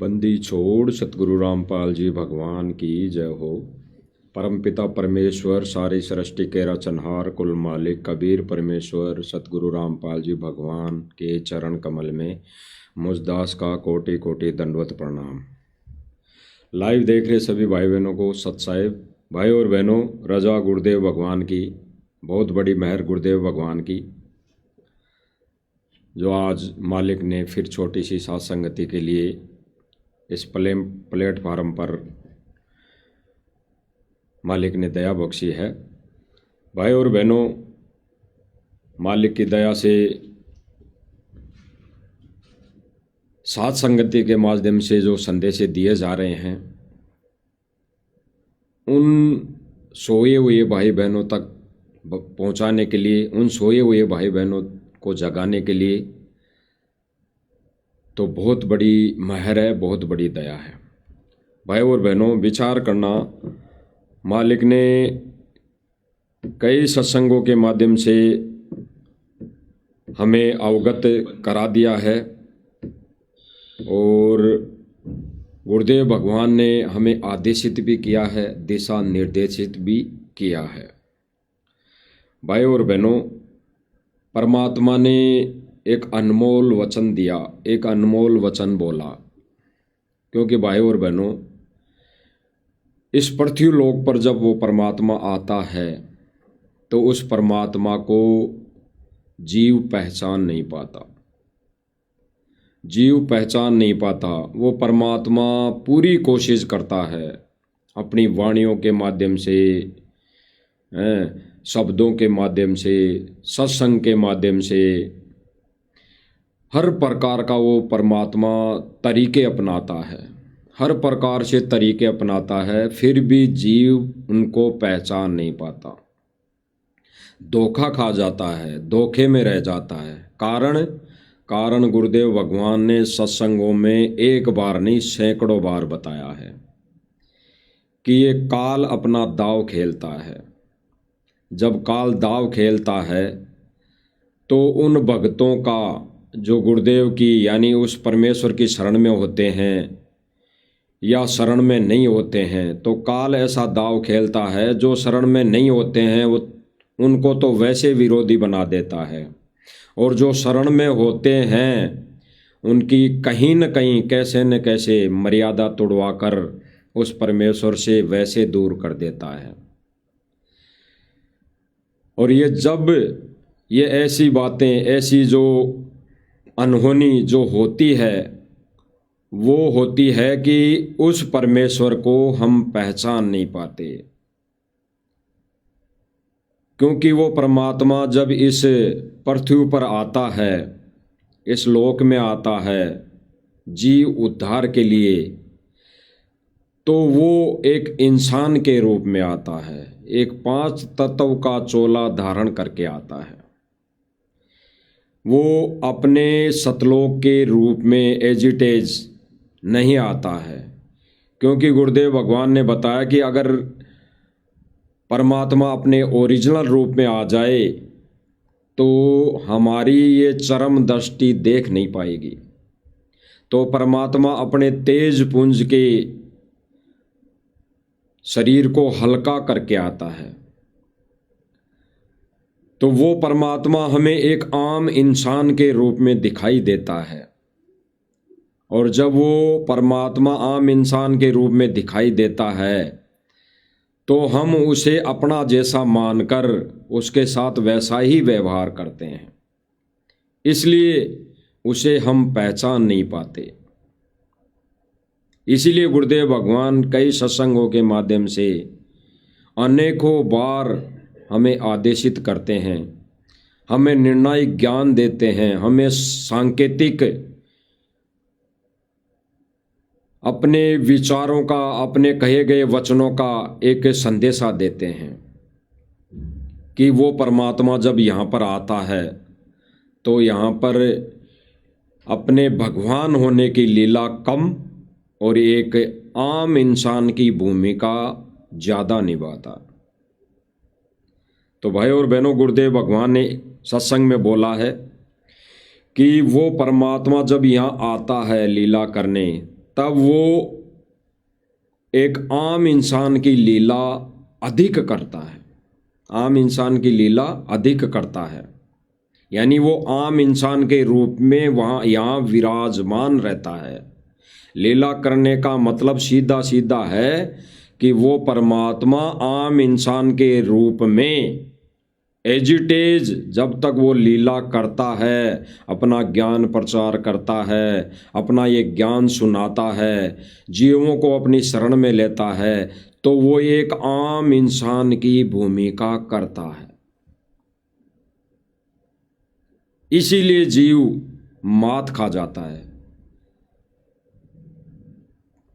बंदी छोड़ सतगुरु रामपाल जी भगवान की जय हो। परमपिता परमेश्वर सारी सृष्टि के रचनहार कुल मालिक कबीर परमेश्वर सतगुरु रामपाल जी भगवान के चरण कमल में मुझदास का कोटि कोटि दंडवत प्रणाम। लाइव देख रहे सभी भाई बहनों को सत साहिब। भाई और बहनों, रजा गुरुदेव भगवान की बहुत बड़ी मेहर, गुरुदेव भगवान की, जो आज मालिक ने फिर छोटी सी साथ संगति के लिए इस प्लेटफार्म पर मालिक ने दया बख्शी है। भाई और बहनों, मालिक की दया से साथ संगति के माध्यम से जो संदेश दिए जा रहे हैं, उन सोए हुए भाई बहनों तक पहुंचाने के लिए, उन सोए हुए भाई बहनों को जगाने के लिए तो बहुत बड़ी मेहर है, बहुत बड़ी दया है। भाई और बहनों, विचार करना, मालिक ने कई सत्संगों के माध्यम से हमें अवगत करा दिया है और गुरुदेव भगवान ने हमें आदेशित भी किया है, दिशा निर्देशित भी किया है। भाई और बहनों, परमात्मा ने एक अनमोल वचन दिया, एक अनमोल वचन बोला, क्योंकि भाई और बहनों, इस पृथ्वी लोक पर जब वो परमात्मा आता है तो उस परमात्मा को जीव पहचान नहीं पाता, जीव पहचान नहीं पाता। वो परमात्मा पूरी कोशिश करता है अपनी वाणियों के माध्यम से, शब्दों के माध्यम से, सत्संग के माध्यम से, हर प्रकार का वो परमात्मा तरीके अपनाता है, हर प्रकार से तरीके अपनाता है, फिर भी जीव उनको पहचान नहीं पाता, धोखा खा जाता है, धोखे में रह जाता है। कारण गुरुदेव भगवान ने सत्संगों में एक बार नहीं सैकड़ों बार बताया है कि ये काल अपना दाव खेलता है। जब काल दाव खेलता है तो उन भक्तों का जो गुरुदेव की यानी उस परमेश्वर की शरण में होते हैं या शरण में नहीं होते हैं, तो काल ऐसा दाव खेलता है, जो शरण में नहीं होते हैं वो उनको तो वैसे विरोधी बना देता है, और जो शरण में होते हैं उनकी कहीं न कहीं कैसे न कैसे मर्यादा तोड़वाकर उस परमेश्वर से वैसे दूर कर देता है। और ये ऐसी बातें, ऐसी जो अनहोनी जो होती है, वो होती है कि उस परमेश्वर को हम पहचान नहीं पाते, क्योंकि वो परमात्मा जब इस पृथ्वी पर आता है, इस लोक में आता है जीव उद्धार के लिए, तो वो एक इंसान के रूप में आता है, एक 5 तत्व का चोला धारण करके आता है। वो अपने सतलोक के रूप में एज इट इज नहीं आता है, क्योंकि गुरुदेव भगवान ने बताया कि अगर परमात्मा अपने ओरिजिनल रूप में आ जाए तो हमारी ये चरम दृष्टि देख नहीं पाएगी। तो परमात्मा अपने तेज पुंज के शरीर को हल्का करके आता है, तो वो परमात्मा हमें एक आम इंसान के रूप में दिखाई देता है। और जब वो परमात्मा आम इंसान के रूप में दिखाई देता है तो हम उसे अपना जैसा मानकर उसके साथ वैसा ही व्यवहार करते हैं, इसलिए उसे हम पहचान नहीं पाते। इसीलिए गुरुदेव भगवान कई सत्संगों के माध्यम से अनेकों बार हमें आदेशित करते हैं, हमें निर्णायक ज्ञान देते हैं, हमें सांकेतिक अपने विचारों का, अपने कहे गए वचनों का एक संदेशा देते हैं कि वो परमात्मा जब यहाँ पर आता है तो यहाँ पर अपने भगवान होने की लीला कम और एक आम इंसान की भूमिका ज़्यादा निभाता। तो भाई और बहनों, गुरुदेव भगवान ने सत्संग में बोला है कि वो परमात्मा जब यहाँ आता है लीला करने, तब वो एक आम इंसान की लीला अधिक करता है, आम इंसान की लीला अधिक करता है। यानी वो आम इंसान के रूप में वहाँ यहाँ विराजमान रहता है। लीला करने का मतलब सीधा सीधा है कि वो परमात्मा आम इंसान के रूप में एज इट इज जब तक वो लीला करता है, अपना ज्ञान प्रचार करता है, अपना ये ज्ञान सुनाता है, जीवों को अपनी शरण में लेता है, तो वो एक आम इंसान की भूमिका करता है। इसीलिए जीव मात खा जाता है।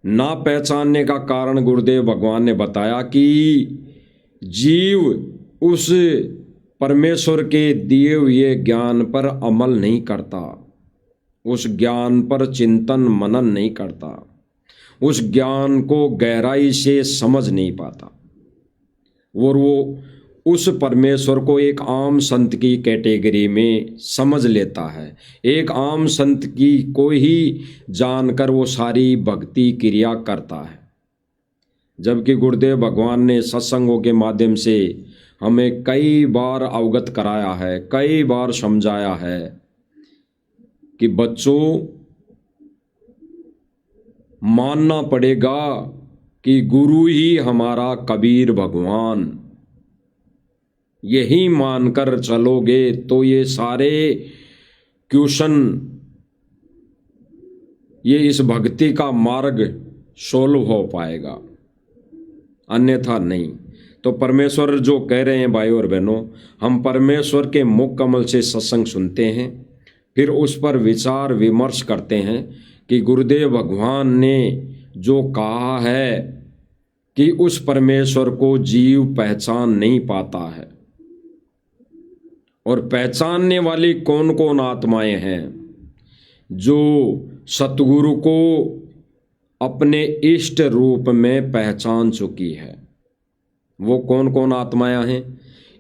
ना पहचानने का कारण गुरुदेव भगवान ने बताया कि जीव उस परमेश्वर के दिए हुए ज्ञान पर अमल नहीं करता, उस ज्ञान पर चिंतन मनन नहीं करता, उस ज्ञान को गहराई से समझ नहीं पाता, और वो उस परमेश्वर को एक आम संत की कैटेगरी में समझ लेता है। एक आम संत की को ही जानकर वो सारी भक्ति क्रिया करता है। जबकि गुरुदेव भगवान ने सत्संगों के माध्यम से हमें कई बार अवगत कराया है, कई बार समझाया है कि बच्चों, मानना पड़ेगा कि गुरु ही हमारा कबीर भगवान, यही मानकर चलोगे तो ये सारे क्वेश्चन, ये इस भक्ति का मार्ग सोल्व हो पाएगा, अन्यथा नहीं। तो परमेश्वर जो कह रहे हैं भाई और बहनों, हम परमेश्वर के मुख कमल से सत्संग सुनते हैं, फिर उस पर विचार विमर्श करते हैं कि गुरुदेव भगवान ने जो कहा है कि उस परमेश्वर को जीव पहचान नहीं पाता है, और पहचानने वाली कौन कौन आत्माएं हैं जो सतगुरु को अपने इष्ट रूप में पहचान चुकी है, वो कौन कौन आत्माएं हैं।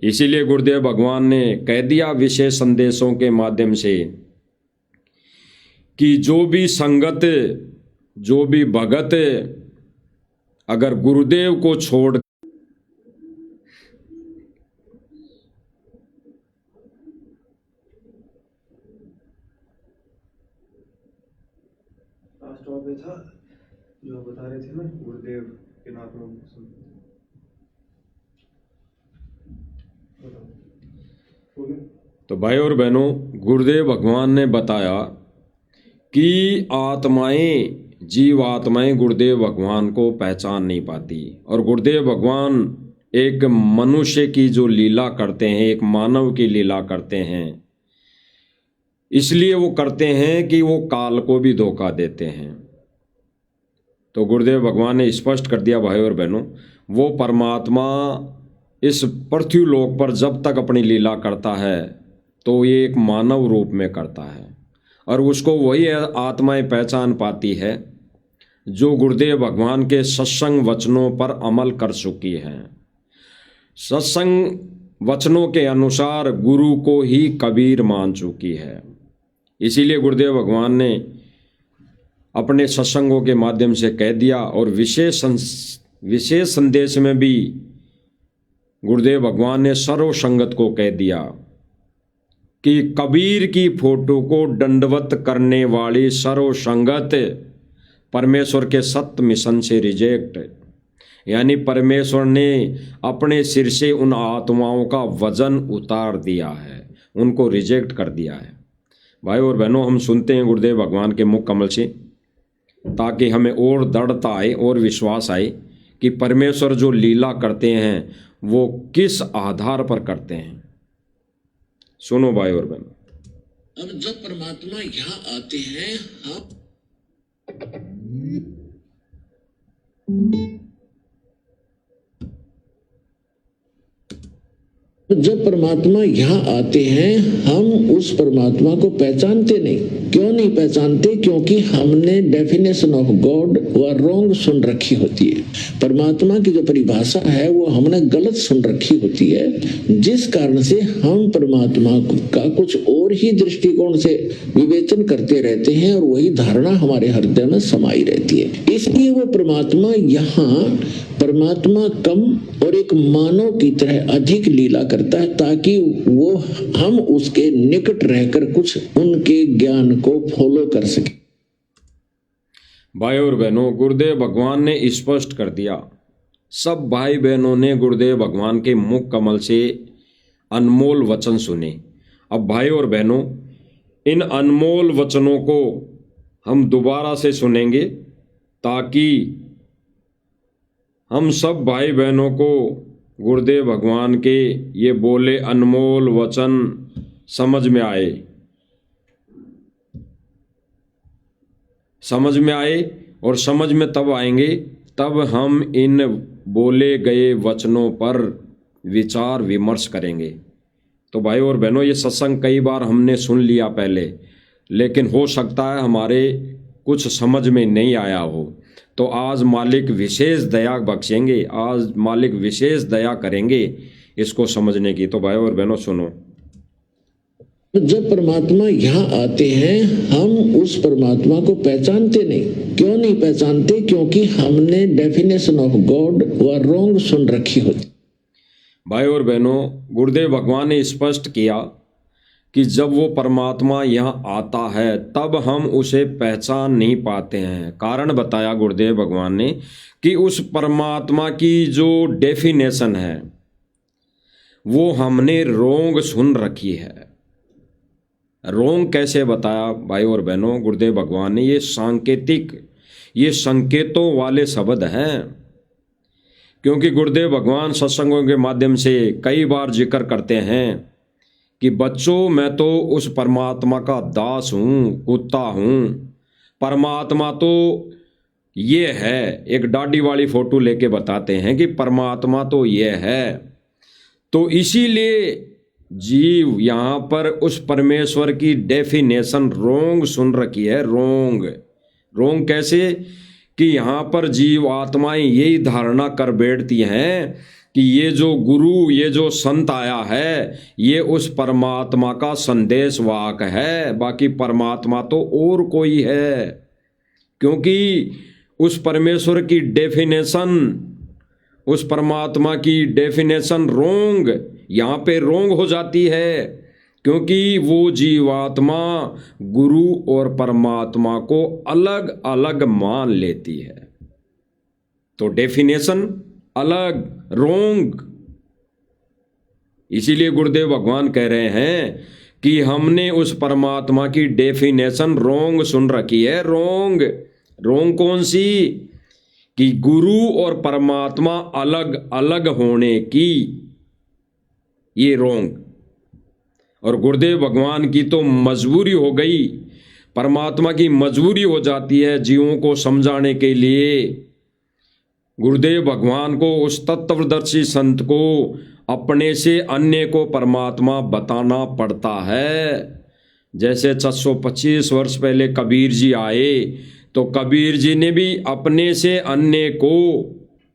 इसीलिए गुरुदेव भगवान ने कह दिया विशेष संदेशों के माध्यम से कि जो भी संगत, जो भी भगत अगर गुरुदेव को छोड़ पे था जो बता रहे थे ना गुरुदेव के नाथ में तो भाई और बहनों, गुरुदेव भगवान ने बताया कि आत्माएं, जीव आत्माएं गुरुदेव भगवान को पहचान नहीं पाती, और गुरुदेव भगवान एक मनुष्य की जो लीला करते हैं, एक मानव की लीला करते हैं, इसलिए वो करते हैं कि वो काल को भी धोखा देते हैं। तो गुरुदेव भगवान ने स्पष्ट कर दिया भाई और बहनों, वो परमात्मा इस पृथ्वी लोक पर जब तक अपनी लीला करता है तो ये एक मानव रूप में करता है, और उसको वही आत्माएं पहचान पाती है जो गुरुदेव भगवान के सत्संग वचनों पर अमल कर चुकी हैं। सत्संग वचनों के अनुसार गुरु को ही कबीर मान चुकी है। इसीलिए गुरुदेव भगवान ने अपने सत्संगों के माध्यम से कह दिया, और विशेष संदेश में भी गुरुदेव भगवान ने सर्व संगत को कह दिया कि कबीर की फोटो को दंडवत करने वाली सर्व संगत परमेश्वर के सत्य मिशन से रिजेक्ट, यानी परमेश्वर ने अपने सिर से उन आत्माओं का वजन उतार दिया है, उनको रिजेक्ट कर दिया है। भाई और बहनों, हम सुनते हैं गुरुदेव भगवान के मुख कमल से ताकि हमें और दृढ़ता आए और विश्वास आए कि परमेश्वर जो लीला करते हैं वो किस आधार पर करते हैं। सुनो भाई और बहनों, अब जब परमात्मा यहाँ आते हैं, हम जब परमात्मा यहाँ आते हैं हम उस परमात्मा को पहचानते नहीं। क्यों नहीं पहचानते? क्योंकि हमने डेफिनेशन ऑफ गॉड व रॉन्ग सुन रखी होती है। परमात्मा की जो परिभाषा है वो हमने गलत सुन रखी होती है, जिस कारण से हम परमात्मा का कुछ और ही दृष्टिकोण से विवेचन करते रहते हैं और वही धारणा हमारे हृदय में समाई रहती है। इसलिए वो परमात्मा यहाँ परमात्मा कम और एक मानव की तरह अधिक लीला करता है, ताकि वो हम उसके निकट रहकर कुछ उनके ज्ञान को फॉलो कर सके। भाई और बहनों, गुरुदेव भगवान ने स्पष्ट कर दिया। सब भाई बहनों ने गुरुदेव भगवान के मुख कमल से अनमोल वचन सुने। अब भाई और बहनों, इन अनमोल वचनों को हम दोबारा से सुनेंगे ताकि हम सब भाई बहनों को गुरुदेव भगवान के ये बोले अनमोल वचन समझ में आए और समझ में तब आएंगे तब हम इन बोले गए वचनों पर विचार विमर्श करेंगे। तो भाई और बहनों, ये सत्संग कई बार हमने सुन लिया पहले, लेकिन हो सकता है हमारे कुछ समझ में नहीं आया हो। तो आज मालिक विशेष दया बख्शेंगे, आज मालिक विशेष दया करेंगे इसको समझने की। तो भाई और बहनों सुनो। जब परमात्मा यहाँ आते हैं हम उस परमात्मा को पहचानते नहीं। क्यों नहीं पहचानते? क्योंकि हमने डेफिनेशन ऑफ गॉड व रॉन्ग सुन रखी होती। भाई और बहनों, गुरुदेव भगवान ने स्पष्ट किया कि जब वो परमात्मा यहाँ आता है तब हम उसे पहचान नहीं पाते हैं। कारण बताया गुरुदेव भगवान ने कि उस परमात्मा की जो डेफिनेशन है वो हमने रोंग सुन रखी है। रोंग कैसे बताया भाई और बहनों? गुरुदेव भगवान ने ये सांकेतिक, ये संकेतों वाले शब्द हैं, क्योंकि गुरुदेव भगवान सत्संगों के माध्यम से कई बार जिक्र करते हैं कि बच्चों, मैं तो उस परमात्मा का दास हूँ, कुत्ता हूँ। परमात्मा तो ये है, एक दाढ़ी वाली फोटो लेके बताते हैं कि परमात्मा तो ये है। तो इसीलिए जीव यहाँ पर उस परमेश्वर की डेफिनेशन रोंग सुन रखी है। रोंग कैसे? कि यहाँ पर जीव आत्माएं यही धारणा कर बैठती हैं कि ये जो गुरु, ये जो संत आया है, ये उस परमात्मा का संदेश वाहक है, बाकी परमात्मा तो और कोई है। क्योंकि उस परमेश्वर की डेफिनेशन, उस परमात्मा की डेफिनेशन रोंग, यहाँ पे रोंग हो जाती है, क्योंकि वो जीवात्मा गुरु और परमात्मा को अलग अलग मान लेती है। तो डेफिनेशन अलग, रोंग। इसीलिए गुरुदेव भगवान कह रहे हैं कि हमने उस परमात्मा की डेफिनेशन रोंग सुन रखी है। रोंग कौन सी? कि गुरु और परमात्मा अलग अलग होने की, ये रोंग। और गुरुदेव भगवान की तो मजबूरी हो गई, परमात्मा की मजबूरी हो जाती है जीवों को समझाने के लिए। गुरुदेव भगवान को, उस तत्वदर्शी संत को अपने से अन्य को परमात्मा बताना पड़ता है। जैसे 425 वर्ष पहले कबीर जी आए तो कबीर जी ने भी अपने से अन्य को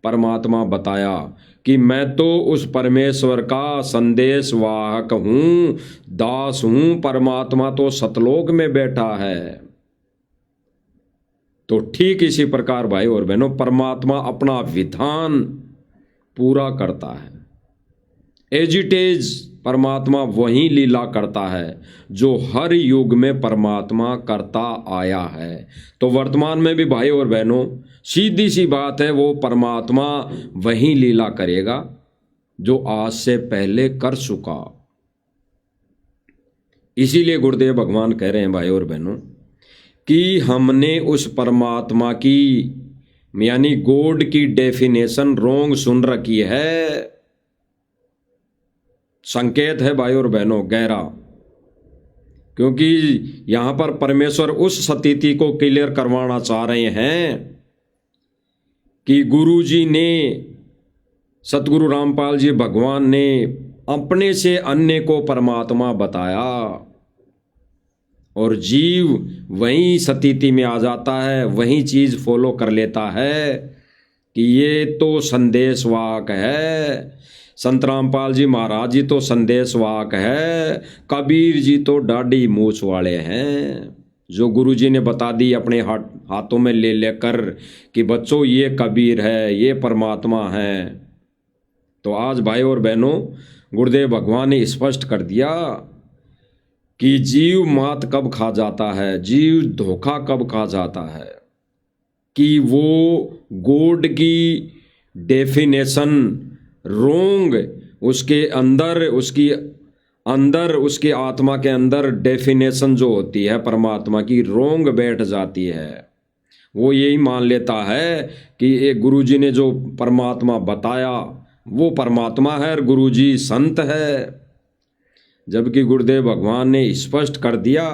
परमात्मा बताया कि मैं तो उस परमेश्वर का संदेश वाहक हूँ, दास हूँ, परमात्मा तो सतलोक में बैठा है। तो ठीक इसी प्रकार भाई और बहनों, परमात्मा अपना विधान पूरा करता है। एज इट इज परमात्मा वही लीला करता है जो हर युग में परमात्मा करता आया है। तो वर्तमान में भी भाई और बहनों, सीधी सी बात है, वो परमात्मा वही लीला करेगा जो आज से पहले कर चुका। इसीलिए गुरुदेव भगवान कह रहे हैं भाई और बहनों कि हमने उस परमात्मा की, यानी गॉड की डेफिनेशन रोंग सुन रखी है। संकेत है भाई और बहनों गहरा, क्योंकि यहां पर परमेश्वर उस स्थिति को क्लियर करवाना चाह रहे हैं कि गुरु जी ने, सतगुरु रामपाल जी भगवान ने अपने से अन्य को परमात्मा बताया और जीव वही स्थिति में आ जाता है, वही चीज फॉलो कर लेता है कि ये तो संदेशवाहक है। संत रामपाल जी महाराज जी तो संदेशवाहक है, कबीर जी तो दाढ़ी मूछ वाले हैं, जो गुरु जी ने बता दी अपने हाथों में ले लेकर कि बच्चों ये कबीर है, ये परमात्मा है। तो आज भाई और बहनों, गुरुदेव भगवान ने स्पष्ट कर दिया कि जीव मात कब खा जाता है, जीव धोखा कब खा जाता है, कि वो गॉड की डेफिनेशन रोंग उसके अंदर उसकी आत्मा के अंदर डेफिनेशन जो होती है परमात्मा की रोंग बैठ जाती है। वो यही मान लेता है कि एक गुरु जी ने जो परमात्मा बताया वो परमात्मा है और गुरु जी संत है, जबकि गुरुदेव भगवान ने स्पष्ट कर दिया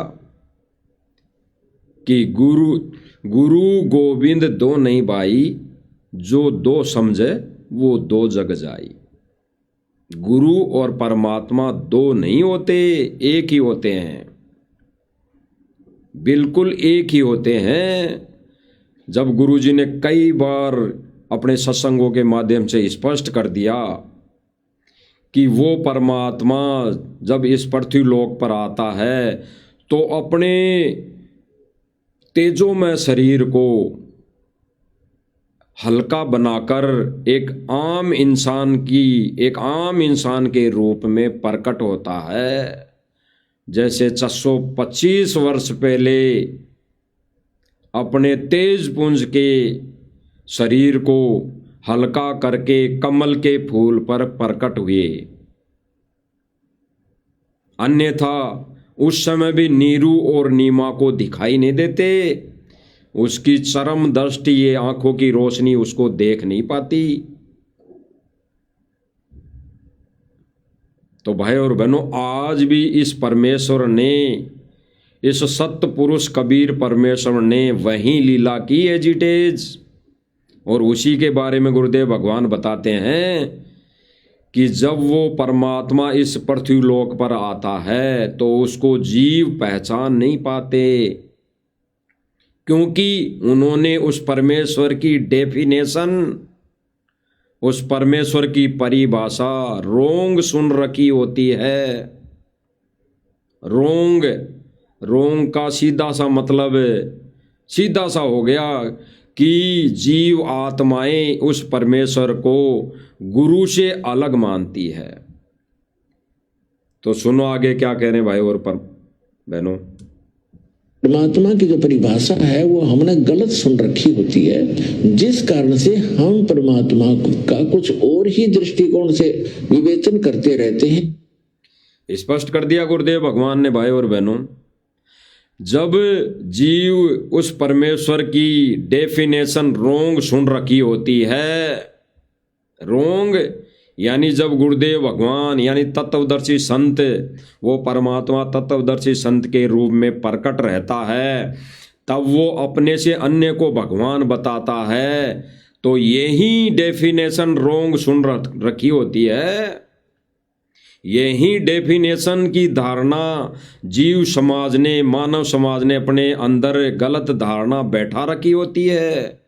कि गुरु गोविंद दो नहीं भाई, जो दो समझे वो दो जग जाई। गुरु और परमात्मा दो नहीं होते, एक ही होते हैं, बिल्कुल एक ही होते हैं। जब गुरु जी ने कई बार अपने सत्संगों के माध्यम से स्पष्ट कर दिया कि वो परमात्मा जब इस पृथ्वी लोक पर आता है तो अपने तेजोमय शरीर को हल्का बनाकर एक आम इंसान के रूप में प्रकट होता है। जैसे 625 वर्ष पहले अपने तेज पुंज के शरीर को हल्का करके कमल के फूल पर प्रकट हुए। अन्यथा उस समय भी नीरू और नीमा को दिखाई नहीं देते, उसकी चरम दृष्टि, ये आंखों की रोशनी उसको देख नहीं पाती। तो भाई और बहनों, आज भी इस परमेश्वर ने, इस सत्य पुरुष कबीर परमेश्वर ने वही लीला की एजिटेज, और उसी के बारे में गुरुदेव भगवान बताते हैं कि जब वो परमात्मा इस पृथ्वी लोक पर आता है तो उसको जीव पहचान नहीं पाते, क्योंकि उन्होंने उस परमेश्वर की डेफिनेशन, उस परमेश्वर की परिभाषा रोंग सुन रखी होती है। रोंग का सीधा सा मतलब सीधा सा हो गया कि जीव आत्माएं उस परमेश्वर को गुरु से अलग मानती है। तो सुनो आगे क्या कह रहे हैं भाई और बहनों। परमात्मा की जो परिभाषा है वो हमने गलत सुन रखी होती है, जिस कारण से हम परमात्मा का कुछ और ही दृष्टिकोण से विवेचन करते रहते हैं। स्पष्ट कर दिया गुरुदेव भगवान ने भाई और बहनों। जब जीव उस परमेश्वर की डेफिनेशन रोंग सुन रखी होती है, रोंग यानी जब गुरुदेव भगवान यानी तत्वदर्शी संत, वो परमात्मा तत्वदर्शी संत के रूप में प्रकट रहता है, तब वो अपने से अन्य को भगवान बताता है। तो यही डेफिनेशन रोंग सुन रखी होती है, यही डेफिनेशन की धारणा जीव समाज ने, मानव समाज ने अपने अंदर गलत धारणा बैठा रखी होती है।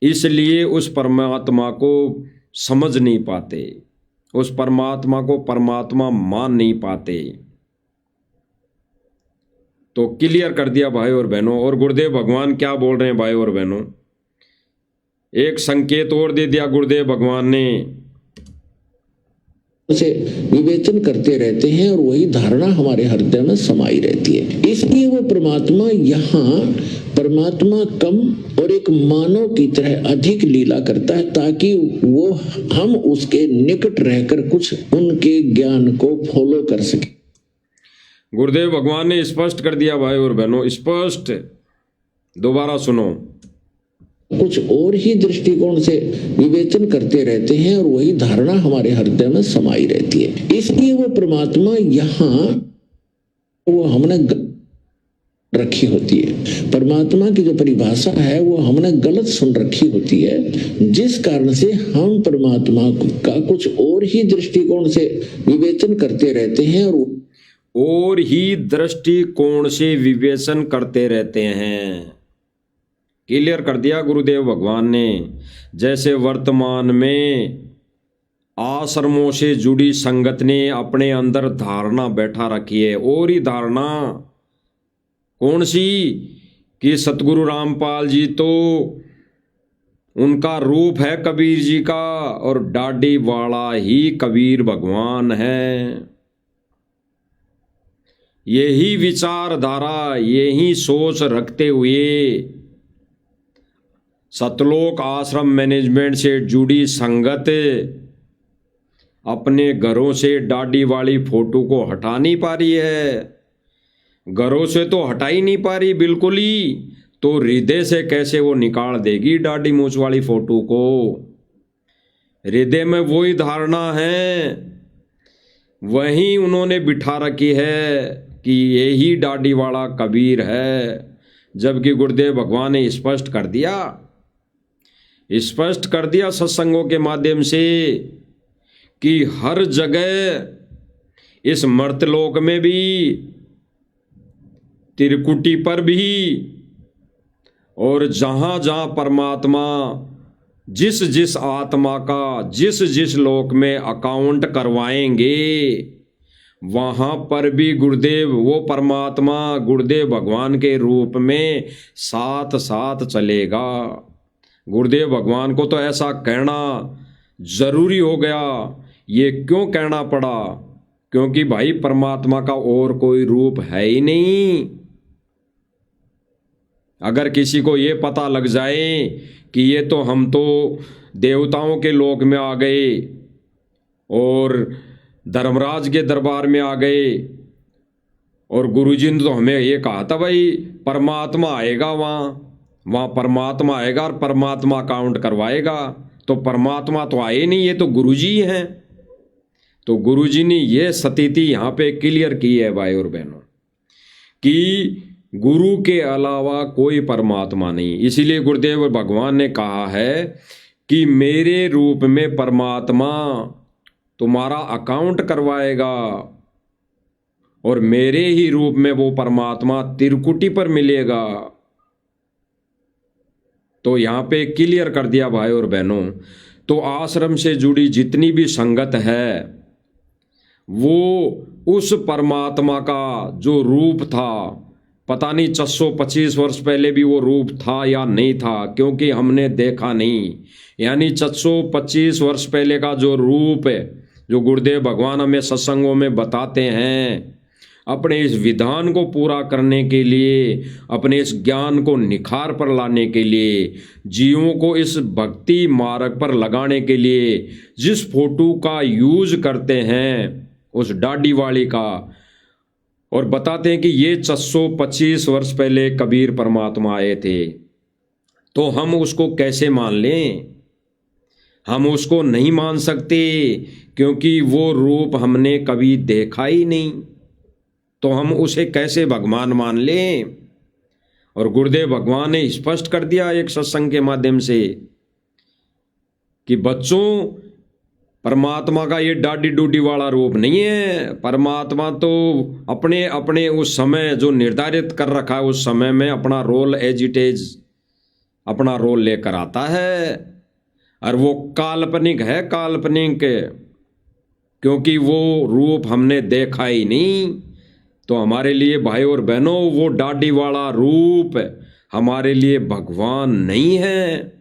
इसलिए उस परमात्मा को समझ नहीं पाते, उस परमात्मा को परमात्मा मान नहीं पाते। तो क्लियर कर दिया भाई और बहनों। और गुरुदेव भगवान क्या बोल रहे हैं भाई और बहनों, एक संकेत और दे दिया गुरुदेव भगवान ने, उसे विवेचन करते रहते हैं और वही धारणा हमारे हृदय में समाई रहती है। इसलिए वो परमात्मा यहाँ परमात्मा कम और एक मानव की तरह अधिक लीला करता है, ताकि वो हम उसके निकट रहकर कुछ उनके ज्ञान को फॉलो कर सके। गुरुदेव भगवान ने स्पष्ट कर दिया भाई और बहनों, स्पष्ट, दोबारा सुनो। कुछ और ही दृष्टिकोण से विवेचन करते रहते हैं और वही धारणा हमारे हृदय में समाई रहती है। इसलिए वो परमात्मा यहाँ वो हमने रखी होती है। परमात्मा की जो परिभाषा है वो हमने गलत सुन रखी होती है, जिस कारण से हम परमात्मा का कुछ और ही दृष्टिकोण से विवेचन करते रहते हैं और ही दृष्टिकोण से विवेचन करते रहते हैं। क्लियर कर दिया गुरुदेव भगवान ने। जैसे वर्तमान में आश्रमों से जुड़ी संगत ने अपने अंदर धारणा बैठा रखी है, और ही धारणा कौन सी कि सतगुरु रामपाल जी तो उनका रूप है कबीर जी का, और डाडी वाला ही कबीर भगवान है। यही विचारधारा, यही सोच रखते हुए सतलोक आश्रम मैनेजमेंट से जुड़ी संगत अपने घरों से डाडी वाली फोटो को हटा नहीं पा रही है। घरों से तो हटा ही नहीं पा रही बिल्कुल ही, तो हृदय से कैसे वो निकाल देगी डाडी मूछ वाली फोटो को। हृदय में वही धारणा है, वही उन्होंने बिठा रखी है कि यही डाडी वाला कबीर है। जबकि गुरुदेव भगवान ने स्पष्ट कर दिया सत्संगों के माध्यम से कि हर जगह इस मर्तलोक में भी, त्रिकुटी पर भी, और जहाँ जहाँ परमात्मा जिस जिस आत्मा का जिस जिस लोक में अकाउंट करवाएंगे, वहाँ पर भी गुरुदेव वो परमात्मा गुरुदेव भगवान के रूप में साथ साथ चलेगा। गुरुदेव भगवान को तो ऐसा कहना जरूरी हो गया। ये क्यों कहना पड़ा? क्योंकि भाई परमात्मा का और कोई रूप है ही नहीं। अगर किसी को ये पता लग जाए कि ये तो हम तो देवताओं के लोक में आ गए और धर्मराज के दरबार में आ गए, और गुरुजी ने तो हमें ये कहा था भाई परमात्मा आएगा, वहाँ परमात्मा आएगा और परमात्मा अकाउंट करवाएगा, तो परमात्मा तो आए नहीं, ये तो गुरुजी हैं। तो गुरुजी ने ये स्थिति यहाँ पे क्लियर की है भाई और बहनों कि गुरु के अलावा कोई परमात्मा नहीं। इसीलिए गुरुदेव भगवान ने कहा है कि मेरे रूप में परमात्मा तुम्हारा अकाउंट करवाएगा, और मेरे ही रूप में वो परमात्मा त्रिकुटी पर मिलेगा। तो यहाँ पे क्लियर कर दिया भाई और बहनों। तो आश्रम से जुड़ी जितनी भी संगत है, वो उस परमात्मा का जो रूप था, पता नहीं 425 वर्ष पहले भी वो रूप था या नहीं था, क्योंकि हमने देखा नहीं। यानी 425 वर्ष पहले का जो रूप है, जो गुरुदेव भगवान हमें सत्संगों में बताते हैं, अपने इस विधान को पूरा करने के लिए, अपने इस ज्ञान को निखार पर लाने के लिए, जीवों को इस भक्ति मार्ग पर लगाने के लिए जिस फोटो का यूज करते हैं, उस डाडी वाली का, और बताते हैं कि ये 425 वर्ष पहले कबीर परमात्मा आए थे, तो हम उसको कैसे मान लें? हम उसको नहीं मान सकते, क्योंकि वो रूप हमने कभी देखा ही नहीं, तो हम उसे कैसे भगवान मान लें? और गुरुदेव भगवान ने स्पष्ट कर दिया एक सत्संग के माध्यम से कि बच्चों, परमात्मा का ये डाडी डूडी वाला रूप नहीं है। परमात्मा तो अपने अपने उस समय जो निर्धारित कर रखा है, उस समय में अपना रोल एज इट इज अपना रोल लेकर आता है, और वो काल्पनिक है, काल्पनिक, क्योंकि वो रूप हमने देखा ही नहीं। तो हमारे लिए भाई और बहनों, वो डाडी वाला रूप हमारे लिए भगवान नहीं है।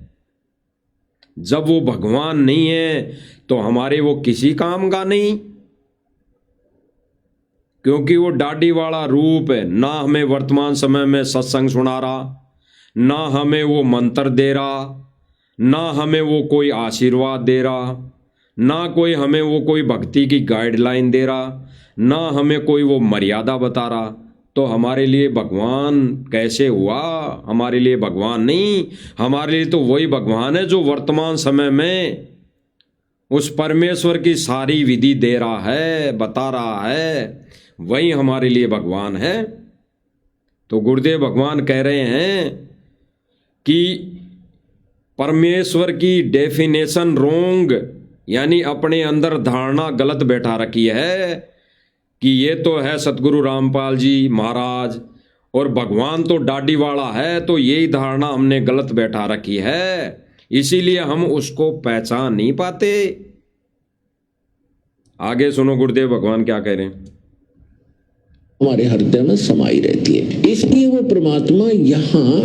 जब वो भगवान नहीं है तो हमारे वो किसी काम का नहीं, क्योंकि वो डाडी वाला रूप है, ना हमें वर्तमान समय में सत्संग सुना रहा, ना हमें वो मंत्र दे रहा, ना हमें वो कोई आशीर्वाद दे रहा, ना कोई हमें वो कोई भक्ति की गाइडलाइन दे रहा, ना हमें कोई वो मर्यादा बता रहा। तो हमारे लिए भगवान कैसे हुआ? हमारे लिए भगवान नहीं, हमारे लिए तो वही भगवान है जो वर्तमान समय में उस परमेश्वर की सारी विधि दे रहा है, बता रहा है, वही हमारे लिए भगवान है। तो गुरुदेव भगवान कह रहे हैं कि परमेश्वर की डेफिनेशन रोंग, यानी अपने अंदर धारणा गलत बैठा रखी है कि ये तो है सतगुरु रामपाल जी महाराज और भगवान तो डाडी वाला है, तो यही धारणा हमने गलत बैठा रखी है, इसीलिए हम उसको पहचान नहीं पाते। आगे सुनो गुरुदेव भगवान क्या कह रहे हैं। हमारे हृदय में समाई रहती है, इसलिए वो परमात्मा यहाँ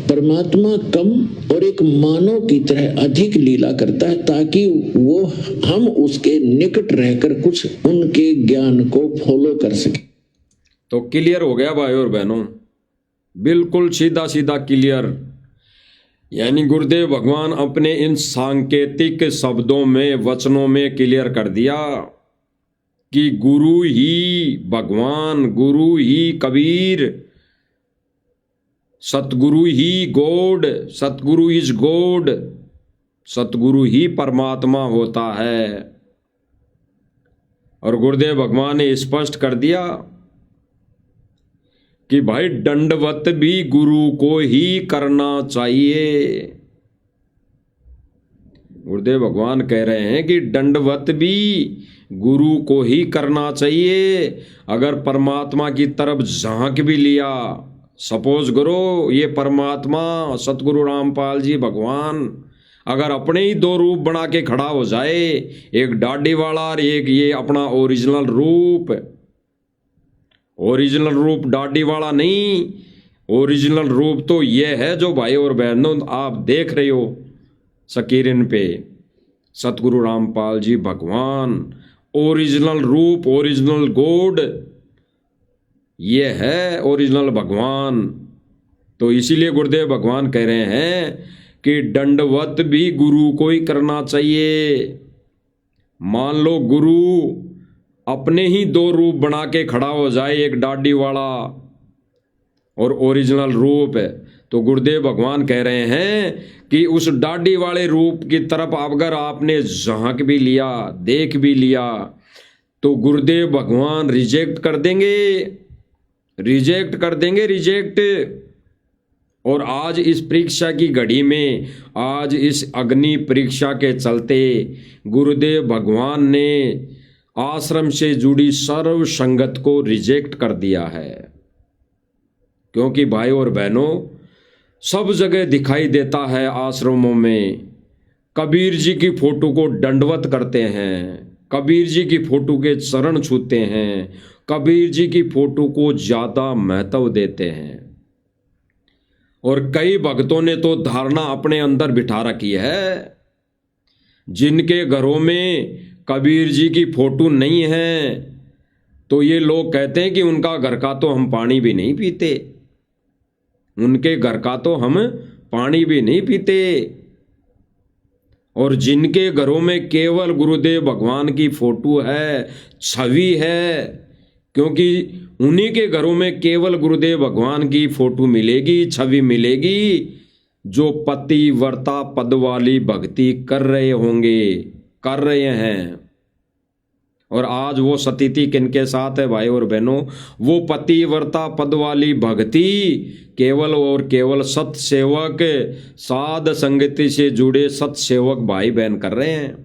परमात्मा कम और एक मानव की तरह अधिक लीला करता है, ताकि वो हम उसके निकट रहकर कुछ उनके ज्ञान को फॉलो कर सके। तो क्लियर हो गया भाई और बहनों, बिल्कुल सीधा सीधा क्लियर। यानी गुरुदेव भगवान अपने इन सांकेतिक शब्दों में, वचनों में क्लियर कर दिया कि गुरु ही भगवान, गुरु ही कबीर, सतगुरु ही गॉड, सतगुरु इज गॉड, सतगुरु ही परमात्मा होता है। और गुरुदेव भगवान ने स्पष्ट कर दिया कि भाई दंडवत भी गुरु को ही करना चाहिए। गुरुदेव भगवान कह रहे हैं कि दंडवत भी गुरु को ही करना चाहिए। अगर परमात्मा की तरफ झांक भी लिया, सपोज करो ये परमात्मा सतगुरु रामपाल जी भगवान अगर अपने ही दो रूप बना के खड़ा हो जाए, एक दाढ़ी वाला और एक ये अपना ओरिजिनल रूप, ओरिजिनल रूप दाढ़ी वाला नहीं, ओरिजिनल रूप तो ये है जो भाई और बहनों आप देख रहे हो स्क्रीन पे, सतगुरु रामपाल जी भगवान, ओरिजिनल रूप, ओरिजिनल गॉड, ये है ओरिजिनल भगवान। तो इसीलिए गुरुदेव भगवान कह रहे हैं कि दंडवत भी गुरु को ही करना चाहिए। मान लो गुरु अपने ही दो रूप बना के खड़ा हो जाए, एक दाढ़ी वाला और ओरिजिनल रूप, तो गुरुदेव भगवान कह रहे हैं कि उस दाढ़ी वाले रूप की तरफ अगर आपने झांक भी लिया, देख भी लिया, तो गुरुदेव भगवान रिजेक्ट कर देंगे, रिजेक्ट कर देंगे, रिजेक्ट। और आज इस परीक्षा की घड़ी में, आज इस अग्नि परीक्षा के चलते गुरुदेव भगवान ने आश्रम से जुड़ी सर्व संगत को रिजेक्ट कर दिया है। क्योंकि भाई और बहनों, सब जगह दिखाई देता है आश्रमों में कबीर जी की फोटो को दंडवत करते हैं, कबीर जी की फोटो के चरण छूते हैं, कबीर जी की फोटो को ज्यादा महत्व देते हैं। और कई भक्तों ने तो धारणा अपने अंदर बिठा रखी है, जिनके घरों में कबीर जी की फोटो नहीं है, तो ये लोग कहते हैं कि उनका घर का तो हम पानी भी नहीं पीते, उनके घर का तो हम पानी भी नहीं पीते। और जिनके घरों में केवल गुरुदेव भगवान की फोटो है, छवि है, क्योंकि उन्हीं के घरों में केवल गुरुदेव भगवान की फोटो मिलेगी, छवि मिलेगी, जो पतिव्रता पद वाली भक्ति कर रहे होंगे, कर रहे हैं। और आज वो स्थिति किनके साथ है भाई और बहनों? वो पतिव्रता पद वाली भक्ति केवल और केवल सत्सेवक, साध संगति से जुड़े सत्सेवक भाई बहन कर रहे हैं।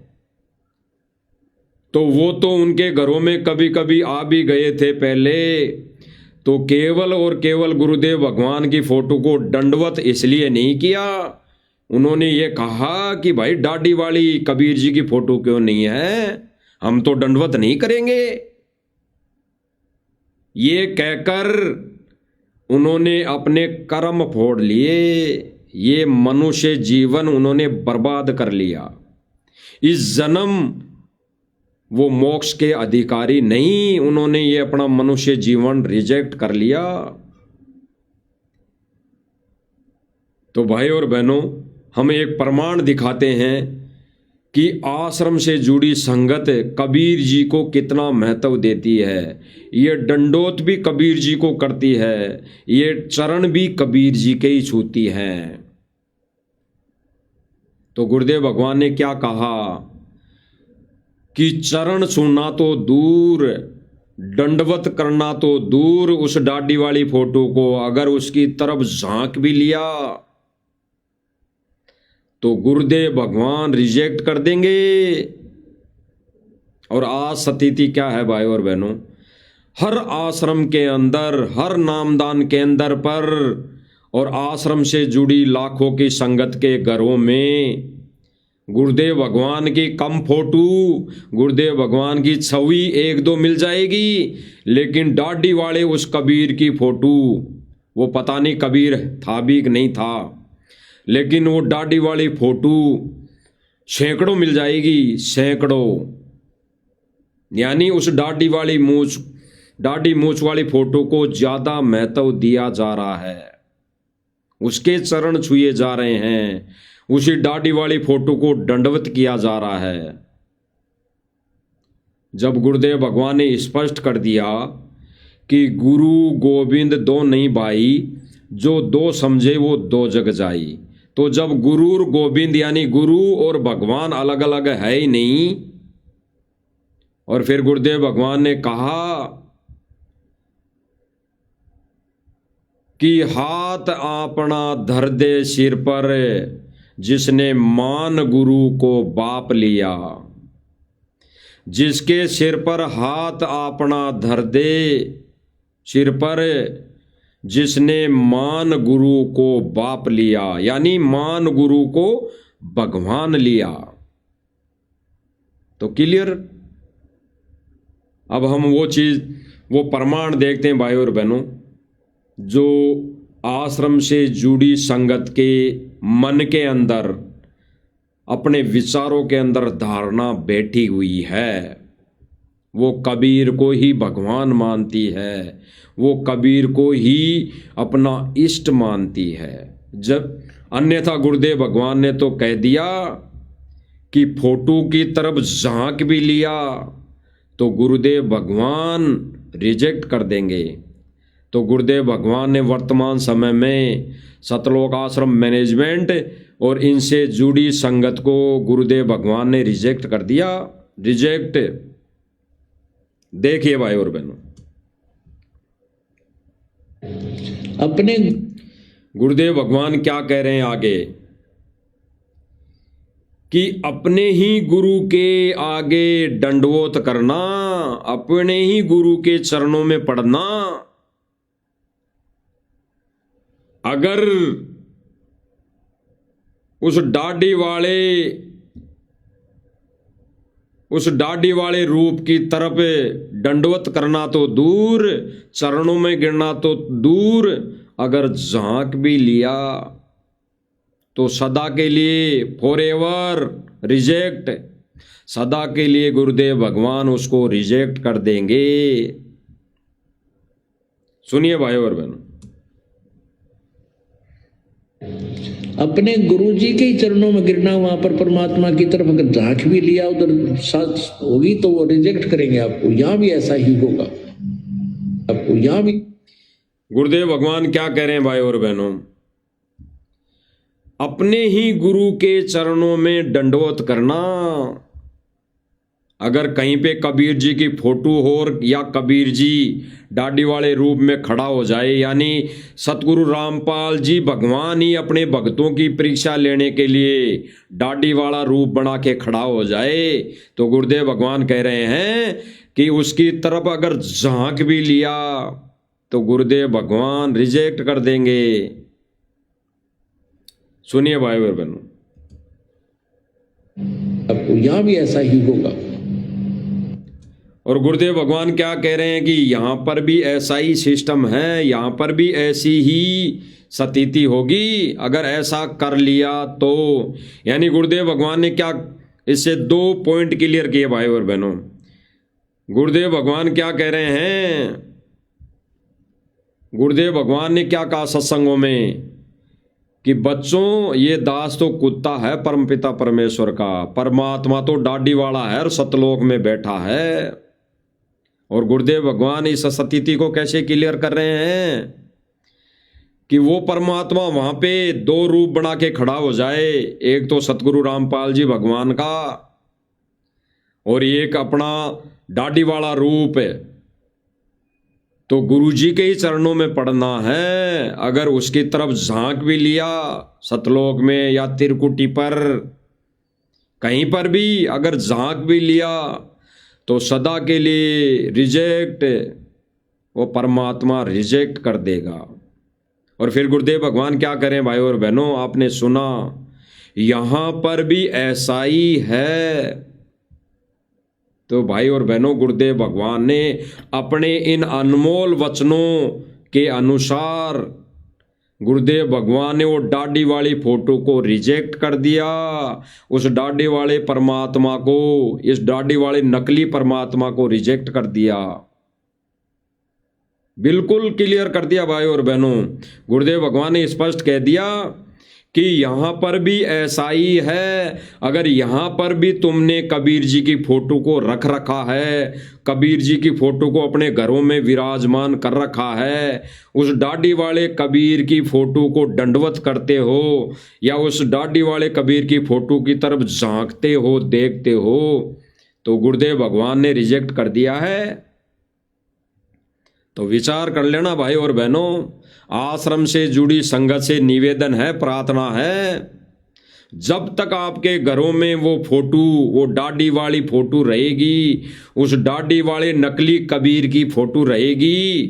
तो वो तो उनके घरों में कभी कभी आ भी गए थे पहले, तो केवल और केवल गुरुदेव भगवान की फोटो को दंडवत इसलिए नहीं किया, उन्होंने ये कहा कि भाई दाढ़ी वाली कबीर जी की फोटो क्यों नहीं है, हम तो दंडवत नहीं करेंगे। ये कहकर उन्होंने अपने कर्म फोड़ लिए, ये मनुष्य जीवन उन्होंने बर्बाद कर लिया। इस जन्म वो मोक्ष के अधिकारी नहीं, उन्होंने ये अपना मनुष्य जीवन रिजेक्ट कर लिया। तो भाई और बहनों, हम एक प्रमाण दिखाते हैं कि आश्रम से जुड़ी संगत कबीर जी को कितना महत्व देती है। ये दंडोत भी कबीर जी को करती है, ये चरण भी कबीर जी के ही छूती हैं। तो गुरुदेव भगवान ने क्या कहा कि चरण छूना तो दूर, दंडवत करना तो दूर, उस डाडी वाली फोटो को अगर उसकी तरफ झांक भी लिया तो गुरुदेव भगवान रिजेक्ट कर देंगे। और आज स्थिति क्या है भाई और बहनों, हर आश्रम के अंदर, हर नामदान केंद्र पर और आश्रम से जुड़ी लाखों की संगत के घरों में गुरुदेव भगवान की कम फोटो, गुरुदेव भगवान की छवि एक दो मिल जाएगी, लेकिन डाडी वाले उस कबीर की फोटो, वो पता नहीं कबीर था भी कि नहीं था, लेकिन वो डाडी वाली फोटो सैकड़ों मिल जाएगी, सैकड़ों। यानी उस डाडी मूछ वाली फोटो को ज्यादा महत्व दिया जा रहा है, उसके चरण छुए जा रहे हैं, उसी डाडी वाली फोटो को दंडवत किया जा रहा है। जब गुरुदेव भगवान ने स्पष्ट कर दिया कि गुरु गोविंद दो नहीं भाई, जो दो समझे वो दो जग जाई, तो जब गुरु और गोविंद यानी गुरु और भगवान अलग अलग है ही नहीं, और फिर गुरुदेव भगवान ने कहा कि हाथ अपना धर दे सिर पर, जिसने मान गुरु को बाप लिया। जिसके सिर पर हाथ अपना धर दे सिर पर, जिसने मान गुरु को बाप लिया, यानी मान गुरु को भगवान लिया। तो क्लियर। अब हम वो प्रमाण देखते हैं भाई और बहनों, जो आश्रम से जुड़ी संगत के मन के अंदर, अपने विचारों के अंदर धारणा बैठी हुई है। वो कबीर को ही भगवान मानती है, वो कबीर को ही अपना इष्ट मानती है। जब अन्यथा गुरुदेव भगवान ने तो कह दिया कि फोटो की तरफ झांक भी लिया तो गुरुदेव भगवान रिजेक्ट कर देंगे। तो गुरुदेव भगवान ने वर्तमान समय में सतलोक आश्रम मैनेजमेंट और इनसे जुड़ी संगत को गुरुदेव भगवान ने रिजेक्ट कर दिया। रिजेक्ट। देखिए भाई और बहनों, अपने गुरुदेव भगवान क्या कह रहे हैं आगे, कि अपने ही गुरु के आगे दंडवत करना, अपने ही गुरु के चरणों में पड़ना। अगर उस डाडी वाले रूप की तरफ दंडवत करना तो दूर, चरणों में गिरना तो दूर, अगर झांक भी लिया तो सदा के लिए फॉरएवर रिजेक्ट। सदा के लिए गुरुदेव भगवान उसको रिजेक्ट कर देंगे। सुनिए भाई और बहनों, अपने गुरुजी के ही चरणों में गिरना, वहां पर परमात्मा की तरफ अगर झांक भी लिया उधर साथ होगी तो वो रिजेक्ट करेंगे आपको। यहां भी ऐसा ही होगा आपको, यहां भी। गुरुदेव भगवान क्या कह रहे हैं भाई और बहनों, अपने ही गुरु के चरणों में दंडवत करना। अगर कहीं पे कबीर जी की फोटो हो या कबीर जी डाडी वाले रूप में खड़ा हो जाए, यानी सतगुरु रामपाल जी भगवान ही अपने भक्तों की परीक्षा लेने के लिए डाडी वाला रूप बना के खड़ा हो जाए, तो गुरुदेव भगवान कह रहे हैं कि उसकी तरफ अगर झांक भी लिया तो गुरुदेव भगवान रिजेक्ट कर देंगे। सुनिए भाई और बहनों, आपको यहां भी ऐसा ही होगा। और गुरुदेव भगवान क्या कह रहे हैं कि यहां पर भी ऐसा ही सिस्टम है, यहां पर भी ऐसी ही स्थिति होगी अगर ऐसा कर लिया तो। यानी गुरुदेव भगवान ने क्या, इससे 2 पॉइंट क्लियर किए भाई और बहनों। गुरुदेव भगवान क्या कह रहे हैं, गुरुदेव भगवान ने क्या कहा सत्संगों में कि बच्चों, ये दास तो कुत्ता है परमपिता परमेश्वर का, परमात्मा तो डाडी वाला है और सतलोक में बैठा है। और गुरुदेव भगवान इस स्थिति को कैसे क्लियर कर रहे हैं कि वो परमात्मा वहां पे 2 रूप बना के खड़ा हो जाए, एक तो सतगुरु रामपाल जी भगवान का और एक अपना डाडी वाला रूप है। तो गुरुजी के ही चरणों में पड़ना है। अगर उसकी तरफ झांक भी लिया, सतलोक में या त्रिकुटी पर कहीं पर भी अगर झांक भी लिया, तो सदा के लिए रिजेक्ट, वो परमात्मा रिजेक्ट कर देगा। और फिर गुरुदेव भगवान क्या करें भाई और बहनों, आपने सुना यहां पर भी ऐसा ही है। तो भाई और बहनों, गुरुदेव भगवान ने अपने इन अनमोल वचनों के अनुसार गुरुदेव भगवान ने वो दाढ़ी वाली फोटो को रिजेक्ट कर दिया। उस दाढ़ी वाले परमात्मा को, इस दाढ़ी वाले नकली परमात्मा को रिजेक्ट कर दिया, बिल्कुल क्लियर कर दिया भाई और बहनों। गुरुदेव भगवान ने स्पष्ट कह दिया कि यहां पर भी ऐसा ही है। अगर यहां पर भी तुमने कबीर जी की फोटो को रख रखा है, कबीर जी की फोटो को अपने घरों में विराजमान कर रखा है, उस दाढ़ी वाले कबीर की फोटो को दंडवत करते हो या उस दाढ़ी वाले कबीर की फोटो की तरफ झांकते हो, देखते हो, तो गुरुदेव भगवान ने रिजेक्ट कर दिया है। तो विचार कर लेना भाई और बहनों। आश्रम से जुड़ी संगत से निवेदन है, प्रार्थना है, जब तक आपके घरों में वो फोटो, वो दाढ़ी वाली फोटो रहेगी, उस दाढ़ी वाले नकली कबीर की फोटो रहेगी,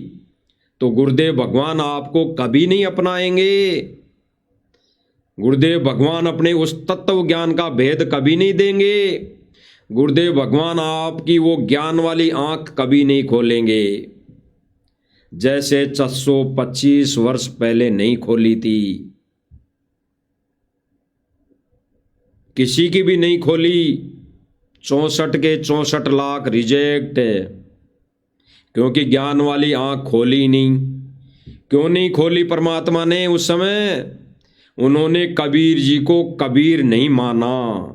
तो गुरुदेव भगवान आपको कभी नहीं अपनाएंगे। गुरुदेव भगवान अपने उस तत्व ज्ञान का भेद कभी नहीं देंगे। गुरुदेव भगवान आपकी वो ज्ञान वाली आंख कभी नहीं खोलेंगे, जैसे 625 वर्ष पहले नहीं खोली थी, किसी की भी नहीं खोली। 64 के 64 लाख रिजेक्ट, क्योंकि ज्ञान वाली आंख खोली नहीं। क्यों नहीं खोली परमात्मा ने उस समय? उन्होंने कबीर जी को कबीर नहीं माना,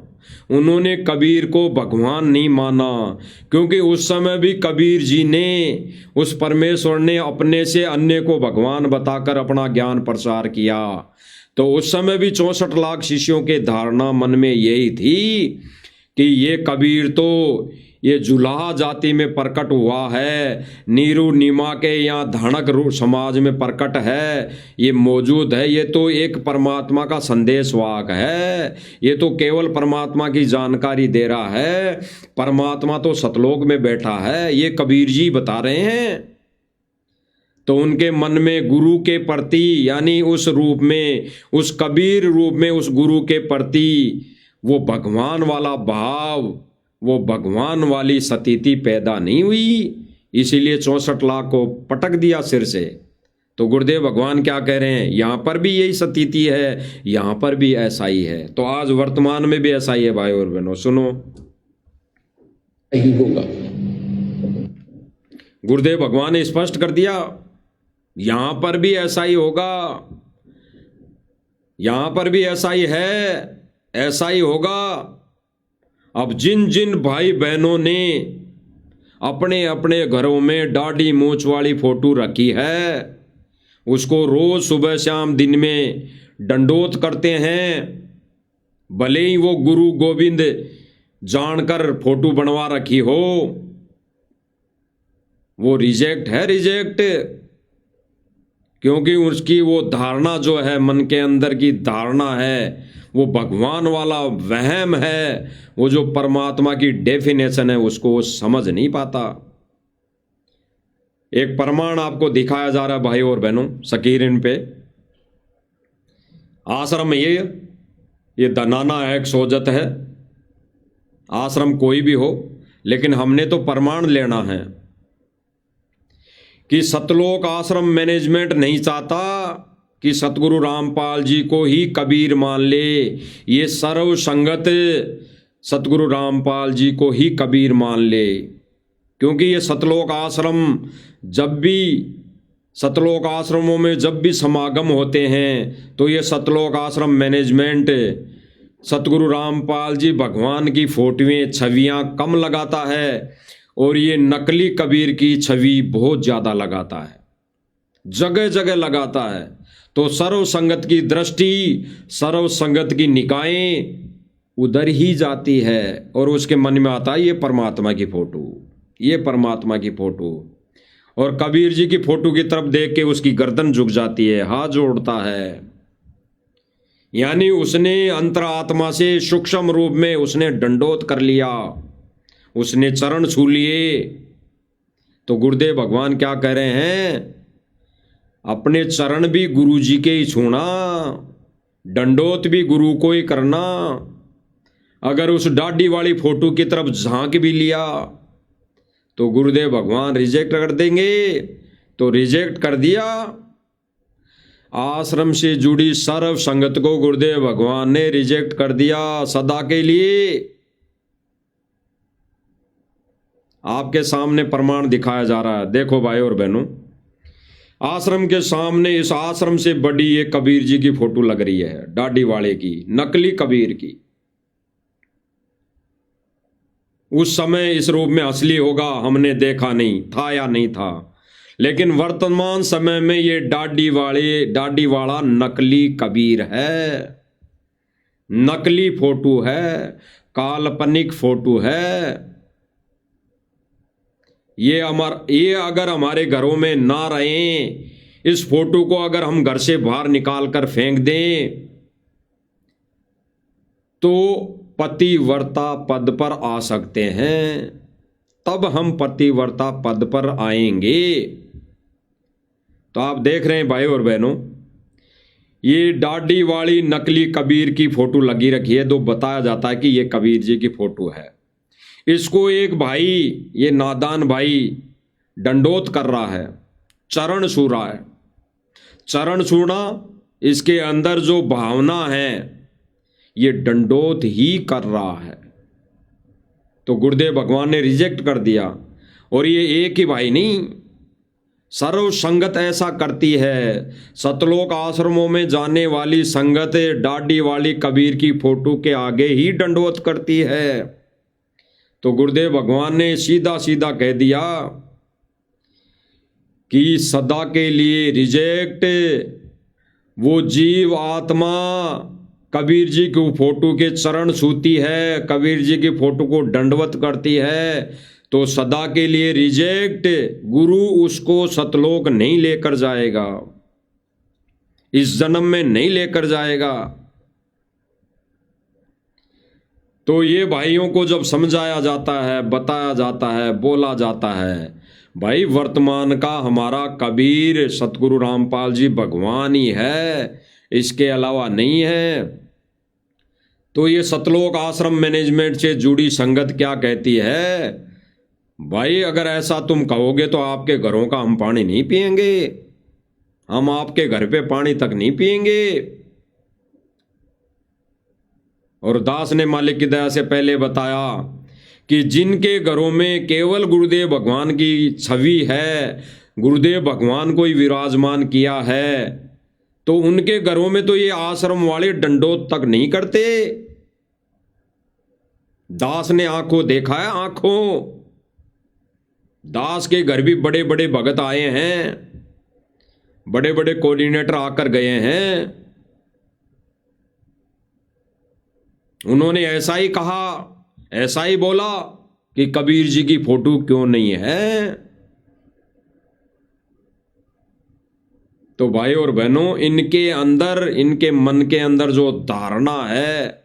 उन्होंने कबीर को भगवान नहीं माना, क्योंकि उस समय भी कबीर जी ने, उस परमेश्वर ने अपने से अन्य को भगवान बताकर अपना ज्ञान प्रसार किया। तो उस समय भी 64 लाख शिष्यों के धारणा मन में यही थी कि ये कबीर तो ये जुलाहा जाति में प्रकट हुआ है, नीरू नीमा के यहाँ धड़क समाज में प्रकट है, ये मौजूद है, ये तो एक परमात्मा का संदेशवाहक है, ये तो केवल परमात्मा की जानकारी दे रहा है, परमात्मा तो सतलोक में बैठा है, ये कबीर जी बता रहे हैं। तो उनके मन में गुरु के प्रति, यानी उस रूप में, उस कबीर रूप में उस गुरु के प्रति वो भगवान वाला भाव, वो भगवान वाली स्थिति पैदा नहीं हुई, इसीलिए 64 लाख को पटक दिया सिर से। तो गुरुदेव भगवान क्या कह रहे हैं, यहां पर भी यही स्थिति है, यहां पर भी ऐसा ही है। तो आज वर्तमान में भी ऐसा ही है भाई और बहनों, सुनो। यही होगा। गुरुदेव भगवान ने स्पष्ट कर दिया, यहां पर भी ऐसा ही होगा, यहां पर भी ऐसा ही है, ऐसा ही होगा। अब जिन जिन भाई बहनों ने अपने अपने घरों में दाढ़ी मूंछ वाली फोटो रखी है, उसको रोज सुबह शाम दिन में दंडोत करते हैं, भले ही वो गुरु गोविंद जानकर फोटो बनवा रखी हो, वो रिजेक्ट है, रिजेक्ट। क्योंकि उसकी वो धारणा जो है, मन के अंदर की धारणा है, वो भगवान वाला वहम है, वो जो परमात्मा की डेफिनेशन है उसको वो समझ नहीं पाता। एक प्रमाण आपको दिखाया जा रहा है भाई और बहनों, सकीरिन पे। आश्रम ये दनाना है, एक सोजत है, आश्रम कोई भी हो, लेकिन हमने तो प्रमाण लेना है कि सतलोक आश्रम मैनेजमेंट नहीं चाहता कि सतगुरु रामपाल जी को ही कबीर मान ले, ये सर्व संगत सतगुरु रामपाल जी को ही कबीर मान ले। क्योंकि ये सतलोक आश्रम, जब भी सतलोक आश्रमों में जब भी समागम होते हैं, तो ये सतलोक आश्रम मैनेजमेंट सतगुरु रामपाल जी भगवान की फोटोएं, छवियां कम लगाता है, और ये नकली कबीर की छवि बहुत ज़्यादा लगाता है, जगह जगह लगाता है। तो सर्व संगत की दृष्टि, सर्व संगत की निगाहें उधर ही जाती है, और उसके मन में आता है ये परमात्मा की फोटो, ये परमात्मा की फोटो। और कबीर जी की फोटो की तरफ देख के उसकी गर्दन झुक जाती है, हाथ जोड़ता है। यानी उसने अंतरात्मा से सूक्ष्म रूप में उसने दंडोत कर लिया, उसने चरण छू लिए। तो गुरुदेव भगवान क्या कह रहे हैं, अपने चरण भी गुरु जी के ही छूना, दंडोत भी गुरु को ही करना। अगर उस डाडी वाली फोटो की तरफ झांक भी लिया तो गुरुदेव भगवान रिजेक्ट कर देंगे। तो रिजेक्ट कर दिया। आश्रम से जुड़ी सर्व संगत को गुरुदेव भगवान ने रिजेक्ट कर दिया सदा के लिए। आपके सामने प्रमाण दिखाया जा रहा है। देखो भाई और बहनों, आश्रम के सामने इस आश्रम से बड़ी एक कबीर जी की फोटो लग रही है, डाडी वाले की, नकली कबीर की। उस समय इस रूप में असली होगा हमने देखा नहीं था या नहीं था, लेकिन वर्तमान समय में ये डाडी वाला नकली कबीर है, नकली फोटो है, काल्पनिक फोटो है। ये अगर हमारे घरों में ना रहें, इस फोटो को अगर हम घर से बाहर निकाल कर फेंक दें तो पतिव्रता पद पर आ सकते हैं। तब हम पतिव्रता पद पर आएंगे। तो आप देख रहे हैं भाई और बहनों, ये डाडी वाली नकली कबीर की फोटो लगी रखी है। तो बताया जाता है कि ये कबीर जी की फोटो है। इसको एक भाई, ये नादान भाई दंडोत कर रहा है, चरण छू रहा है। चरण छूना, इसके अंदर जो भावना है ये दंडोत ही कर रहा है। तो गुरुदेव भगवान ने रिजेक्ट कर दिया। और ये एक ही भाई नहीं, सर्व संगत ऐसा करती है। सतलोक आश्रमों में जाने वाली संगत डाडी वाली कबीर की फोटो के आगे ही दंडोत करती है। तो गुरुदेव भगवान ने सीधा सीधा कह दिया कि सदा के लिए रिजेक्ट। वो जीव आत्मा कबीर जी की फोटो के चरण छूती है, कबीर जी की फोटो को दंडवत करती है, तो सदा के लिए रिजेक्ट। गुरु उसको सतलोक नहीं लेकर जाएगा, इस जन्म में नहीं लेकर जाएगा। तो ये भाइयों को जब समझाया जाता है, बताया जाता है, बोला जाता है, भाई वर्तमान का हमारा कबीर सतगुरु रामपाल जी भगवान ही है, इसके अलावा नहीं है। तो ये सतलोक आश्रम मैनेजमेंट से जुड़ी संगत क्या कहती है, भाई अगर ऐसा तुम कहोगे तो आपके घरों का हम पानी नहीं पिएंगे, हम आपके घर पे पानी तक नहीं पिएंगे। और दास ने मालिक की दया से पहले बताया कि जिनके घरों में केवल गुरुदेव भगवान की छवि है, गुरुदेव भगवान को ही विराजमान किया है, तो उनके घरों में तो ये आश्रम वाले दंडोत तक नहीं करते। दास ने आंखों देखा है, आंखों। दास के घर भी बड़े बड़े भगत आए हैं, बड़े बड़े कोऑर्डिनेटर आकर गए हैं। उन्होंने ऐसा ही कहा, ऐसा ही बोला कि कबीर जी की फोटो क्यों नहीं है। तो भाई और बहनों, इनके अंदर, इनके मन के अंदर जो धारणा है,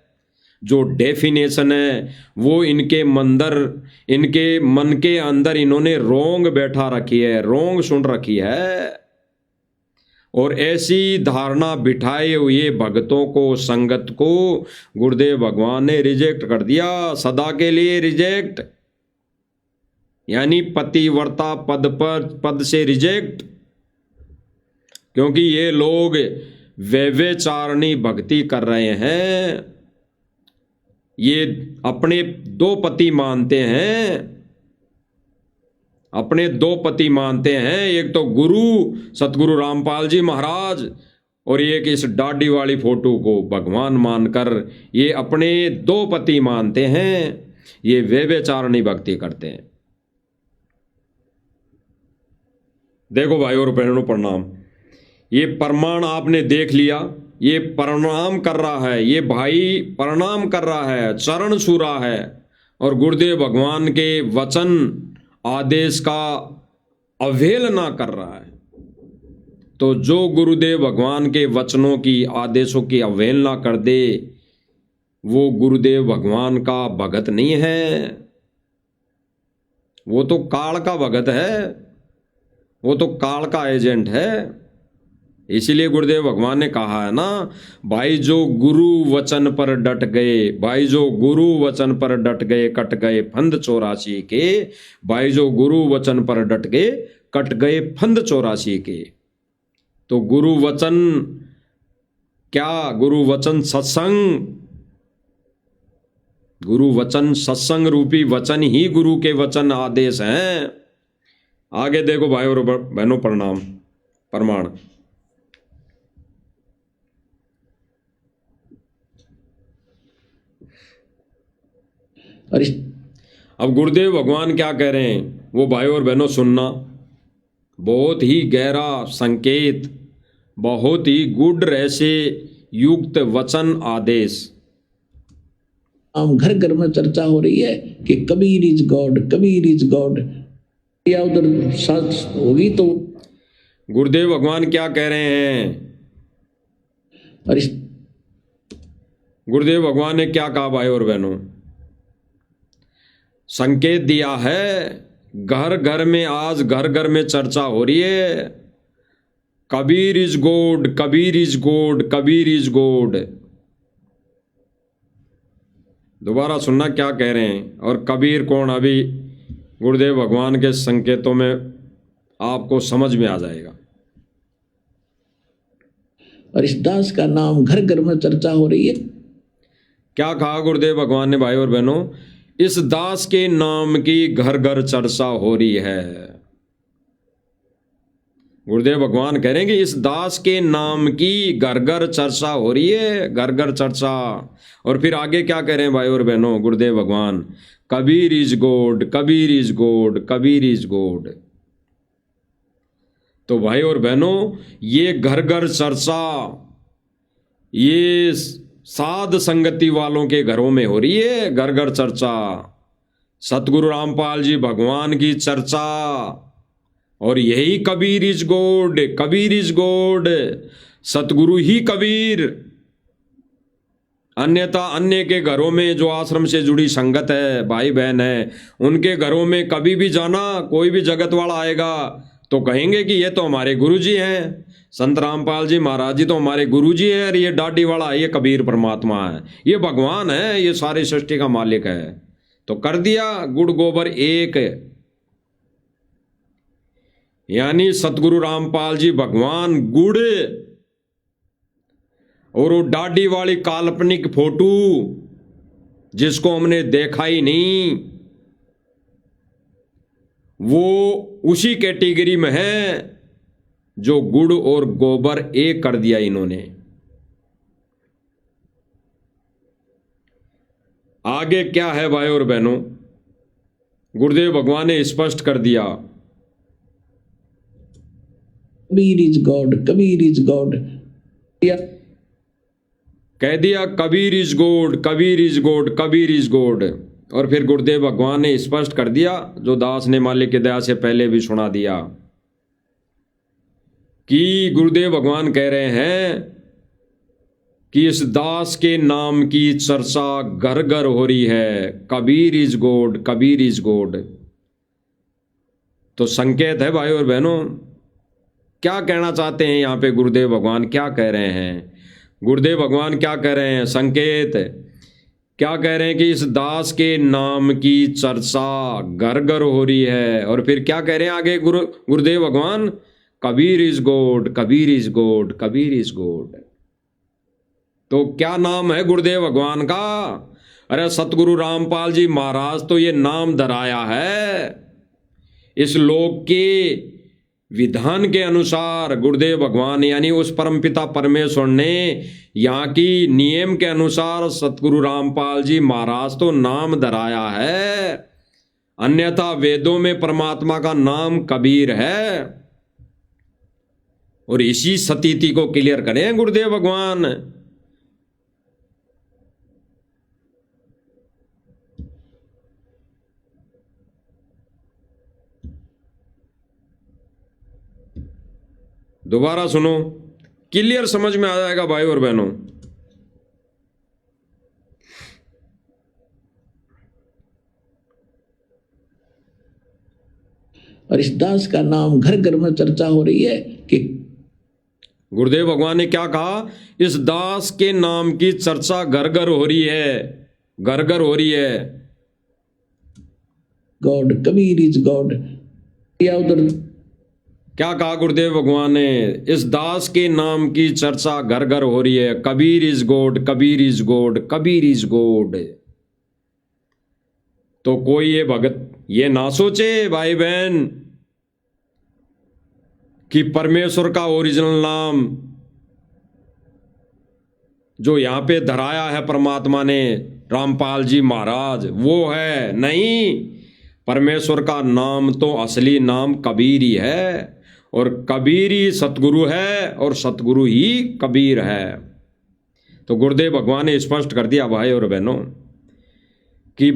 जो डेफिनेशन है, वो इनके मन के अंदर इन्होंने रोंग बैठा रखी है, रोंग सुन रखी है। और ऐसी धारणा बिठाए हुए भक्तों को, संगत को गुरुदेव भगवान ने रिजेक्ट कर दिया, सदा के लिए रिजेक्ट। यानी पतिव्रता पद से रिजेक्ट। क्योंकि ये लोग व्यभिचारिणी भक्ति कर रहे हैं, ये अपने दो पति मानते हैं, अपने दो पति मानते हैं। एक तो गुरु सतगुरु रामपाल जी महाराज, और एक इस डाडी वाली फोटो को भगवान मानकर ये अपने दो पति मानते हैं। ये व्यभिचारिणी भक्ति करते हैं। देखो भाई और बहनों, प्रणाम। ये प्रमाण आपने देख लिया। ये प्रणाम कर रहा है, ये भाई प्रणाम कर रहा है, चरण छू रहा है, और गुरुदेव भगवान के वचन आदेश का अवहेलना कर रहा है। तो जो गुरुदेव भगवान के वचनों की, आदेशों की अवहेलना कर दे, वो गुरुदेव भगवान का भगत नहीं है, वो तो काल का भगत है, वो तो काल का एजेंट है। इसीलिए गुरुदेव भगवान ने कहा है ना, भाई जो गुरु वचन पर डट गए, भाई जो गुरु वचन पर डट गए कट गए फंद 84 के, भाई जो गुरु वचन पर डट गए कट गए फंद 84 के। तो गुरु वचन क्या? गुरु वचन सत्संग, गुरु वचन सत्संग रूपी वचन ही गुरु के वचन आदेश हैं। आगे देखो भाई और बहनों, प्रणाम प्रमाण। अब गुरुदेव भगवान क्या कह रहे हैं वो भाई और बहनों सुनना, बहुत ही गहरा संकेत, बहुत ही गूढ़ रहस्य युक्त वचन आदेश। हम घर घर में चर्चा हो रही है कि Kabir is God, Kabir is God, या उधर साथ होगी तो गुरुदेव भगवान क्या कह रहे हैं? गुरुदेव भगवान ने क्या कहा भाई और बहनों? संकेत दिया है, घर घर में, आज घर घर में चर्चा हो रही है, Kabir is God, Kabir is God, Kabir is God. दोबारा सुनना क्या कह रहे हैं, और कबीर कौन, अभी गुरुदेव भगवान के संकेतों में आपको समझ में आ जाएगा। और इस दास का नाम घर घर में चर्चा हो रही है। क्या कहा गुरुदेव भगवान ने भाई और बहनों? इस दास के नाम की घर घर चर्चा हो रही है। गुरुदेव भगवान कह रहे हैं कि इस दास के नाम की घर घर चर्चा हो रही है, घर घर चर्चा। और फिर आगे क्या कह रहे हैं भाई और बहनों गुरुदेव भगवान? Kabir is God, Kabir is God, Kabir is God. तो भाई और बहनों, ये घर घर चर्चा, ये साध संगति वालों के घरों में हो रही है, घर घर चर्चा। सतगुरु रामपाल जी भगवान की चर्चा, और यही Kabir is God, Kabir is God, सतगुरु ही कबीर। अन्यथा अन्य के घरों में जो आश्रम से जुड़ी संगत है, भाई बहन है, उनके घरों में कभी भी जाना, कोई भी जगत वाला आएगा तो कहेंगे कि ये तो हमारे गुरुजी हैं, संत रामपाल जी महाराज जी तो हमारे गुरुजी हैं, और ये डाडी वाला है, ये कबीर परमात्मा है, ये भगवान है, ये सारी सृष्टि का मालिक है। तो कर दिया गुड़ गोबर एक, यानी सतगुरु रामपाल जी भगवान गुड़, और वो डाडी वाली काल्पनिक फोटो जिसको हमने देखा ही नहीं, वो उसी कैटेगरी में है जो गुड़ और गोबर एक कर दिया इन्होंने। आगे क्या है भाई और बहनों? गुरुदेव भगवान ने स्पष्ट कर दिया, Kabir is God, Kabir is God, कह दिया Kabir is God, Kabir is God, Kabir is God. और फिर गुरुदेव भगवान ने स्पष्ट कर दिया, जो दास ने मालिक की दया से पहले भी सुना दिया, कि गुरुदेव भगवान कह रहे हैं कि इस दास के नाम की चर्चा घर घर हो रही है, Kabir is God, Kabir is God. तो संकेत है भाई और बहनों, क्या कहना चाहते हैं यहां पे गुरुदेव भगवान, क्या कह रहे हैं? गुरुदेव भगवान क्या कह रहे हैं? संकेत क्या कह रहे हैं कि इस दास के नाम की चर्चा घर घर हो रही है। और फिर क्या कह रहे हैं आगे गुरुदेव भगवान? Kabir is God, Kabir is God, Kabir is God. तो क्या नाम है गुरुदेव भगवान का? अरे सतगुरु रामपाल जी महाराज तो ये नाम धराया है, इस लोक के विधान के अनुसार गुरुदेव भगवान यानी उस परमपिता परमेश्वर ने यहाँ की नियम के अनुसार सतगुरु रामपाल जी महाराज तो नाम धराया है, अन्यथा वेदों में परमात्मा का नाम कबीर है। और इसी स्थिति को क्लियर करें गुरुदेव भगवान। दोबारा सुनो, क्लियर समझ में आ जाएगा भाई और बहनों। और इस दास का नाम घर घर में चर्चा हो रही है कि गुरुदेव भगवान ने क्या कहा, इस दास के नाम की चर्चा घर घर हो रही है, घर घर हो रही है। God, Kabir is God. या उधर क्या कहा गुरुदेव भगवान ने, इस दास के नाम की चर्चा घर घर हो रही है, Kabir is God, Kabir is God, Kabir is God. तो कोई ये भगत ये ना सोचे भाई बहन कि परमेश्वर का ओरिजिनल नाम जो यहां पे धराया है परमात्मा ने, रामपाल जी महाराज, वो है नहीं। परमेश्वर का नाम तो असली नाम कबीर ही है, और कबीर ही सतगुरु है, और सतगुरु ही कबीर है। तो गुरुदेव भगवान ने स्पष्ट कर दिया भाई और बहनों कि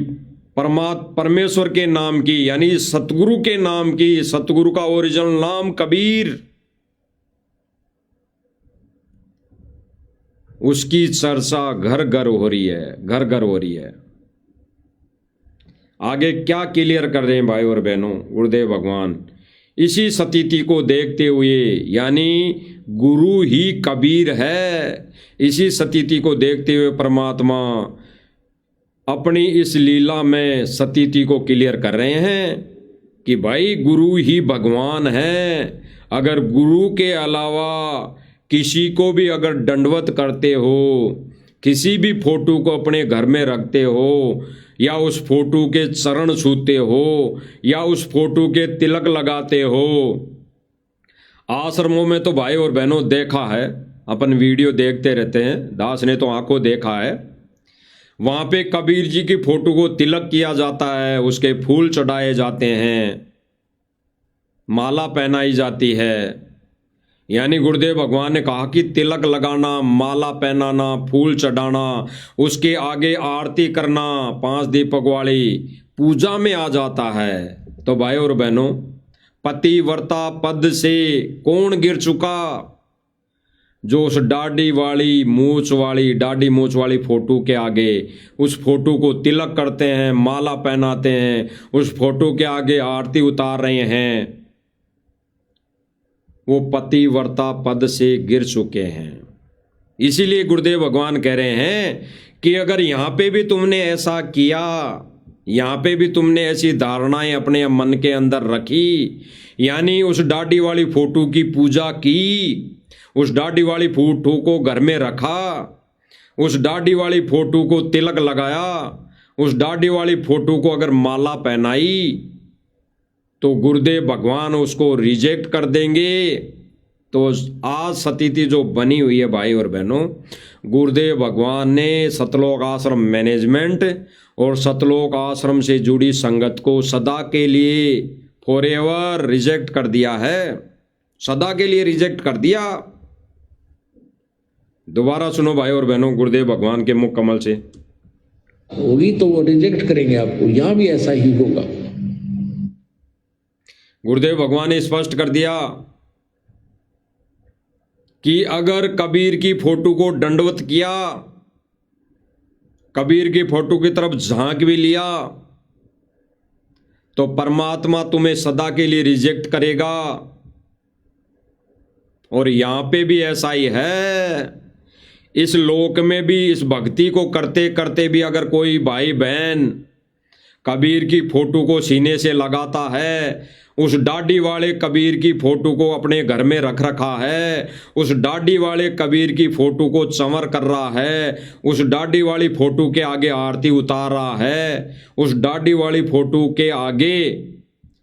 परमेश्वर के नाम की यानी सतगुरु के नाम की, सतगुरु का ओरिजिनल नाम कबीर, उसकी चर्चा घर घर हो रही है, घर घर हो रही है। आगे क्या क्लियर कर रहे हैं भाई और बहनों गुरुदेव भगवान, इसी स्थिति को देखते हुए यानी गुरु ही कबीर है, इसी स्थिति को देखते हुए परमात्मा अपनी इस लीला में स्थिति को क्लियर कर रहे हैं कि भाई गुरु ही भगवान है। अगर गुरु के अलावा किसी को भी अगर दंडवत करते हो, किसी भी फोटो को अपने घर में रखते हो, या उस फोटो के चरण छूते हो, या उस फोटो के तिलक लगाते हो, आश्रमों में तो भाई और बहनों देखा है, अपन वीडियो देखते रहते हैं, दास ने तो आंखों देखा है, वहां पे कबीर जी की फोटो को तिलक किया जाता है, उसके फूल चढ़ाए जाते हैं, माला पहनाई जाती है। यानी गुरुदेव भगवान ने कहा कि तिलक लगाना, माला पहनाना, फूल चढ़ाना, उसके आगे आरती करना 5 दीपक वाली पूजा में आ जाता है। तो भाई और बहनों, पतिव्रता पद से कौन गिर चुका, जो उस दाढ़ी वाली मूछ वाली फोटो के आगे उस फोटो को तिलक करते हैं, माला पहनाते हैं, उस फोटो के आगे आरती उतार रहे हैं, वो पतिव्रता पद से गिर चुके हैं। इसीलिए गुरुदेव भगवान कह रहे हैं कि अगर यहाँ पे भी तुमने ऐसा किया, यहाँ पे भी तुमने ऐसी धारणाएं अपने मन के अंदर रखी, यानी उस दाढ़ी वाली फोटो की पूजा की, उस दाढ़ी वाली फोटो को घर में रखा, उस दाढ़ी वाली फोटो को तिलक लगाया, उस दाढ़ी वाली फोटो को अगर माला पहनाई, तो गुरुदेव भगवान उसको रिजेक्ट कर देंगे। तो आज स्थिति जो बनी हुई है भाई और बहनों, गुरुदेव भगवान ने सतलोक आश्रम मैनेजमेंट और सतलोक आश्रम से जुड़ी संगत को सदा के लिए फॉरएवर रिजेक्ट कर दिया है, सदा के लिए रिजेक्ट कर दिया। दोबारा सुनो भाई और बहनों गुरुदेव भगवान के मुख कमल से, होगी तो वो रिजेक्ट करेंगे आपको, यहां भी ऐसा ही होगा। गुरुदेव भगवान ने स्पष्ट कर दिया कि अगर कबीर की फोटो को दंडवत किया, कबीर की फोटो की तरफ झांक भी लिया, तो परमात्मा तुम्हें सदा के लिए रिजेक्ट करेगा। और यहां पे भी ऐसा ही है, इस लोक में भी इस भक्ति को करते करते भी अगर कोई भाई बहन कबीर की फोटो को सीने से लगाता है, उस दाढ़ी वाले कबीर की फोटो को अपने घर में रख रखा है, उस दाढ़ी वाले कबीर की फोटो को चंवर कर रहा है, उस दाढ़ी वाली फोटो के आगे आरती उतार रहा है, उस दाढ़ी वाली फोटो के आगे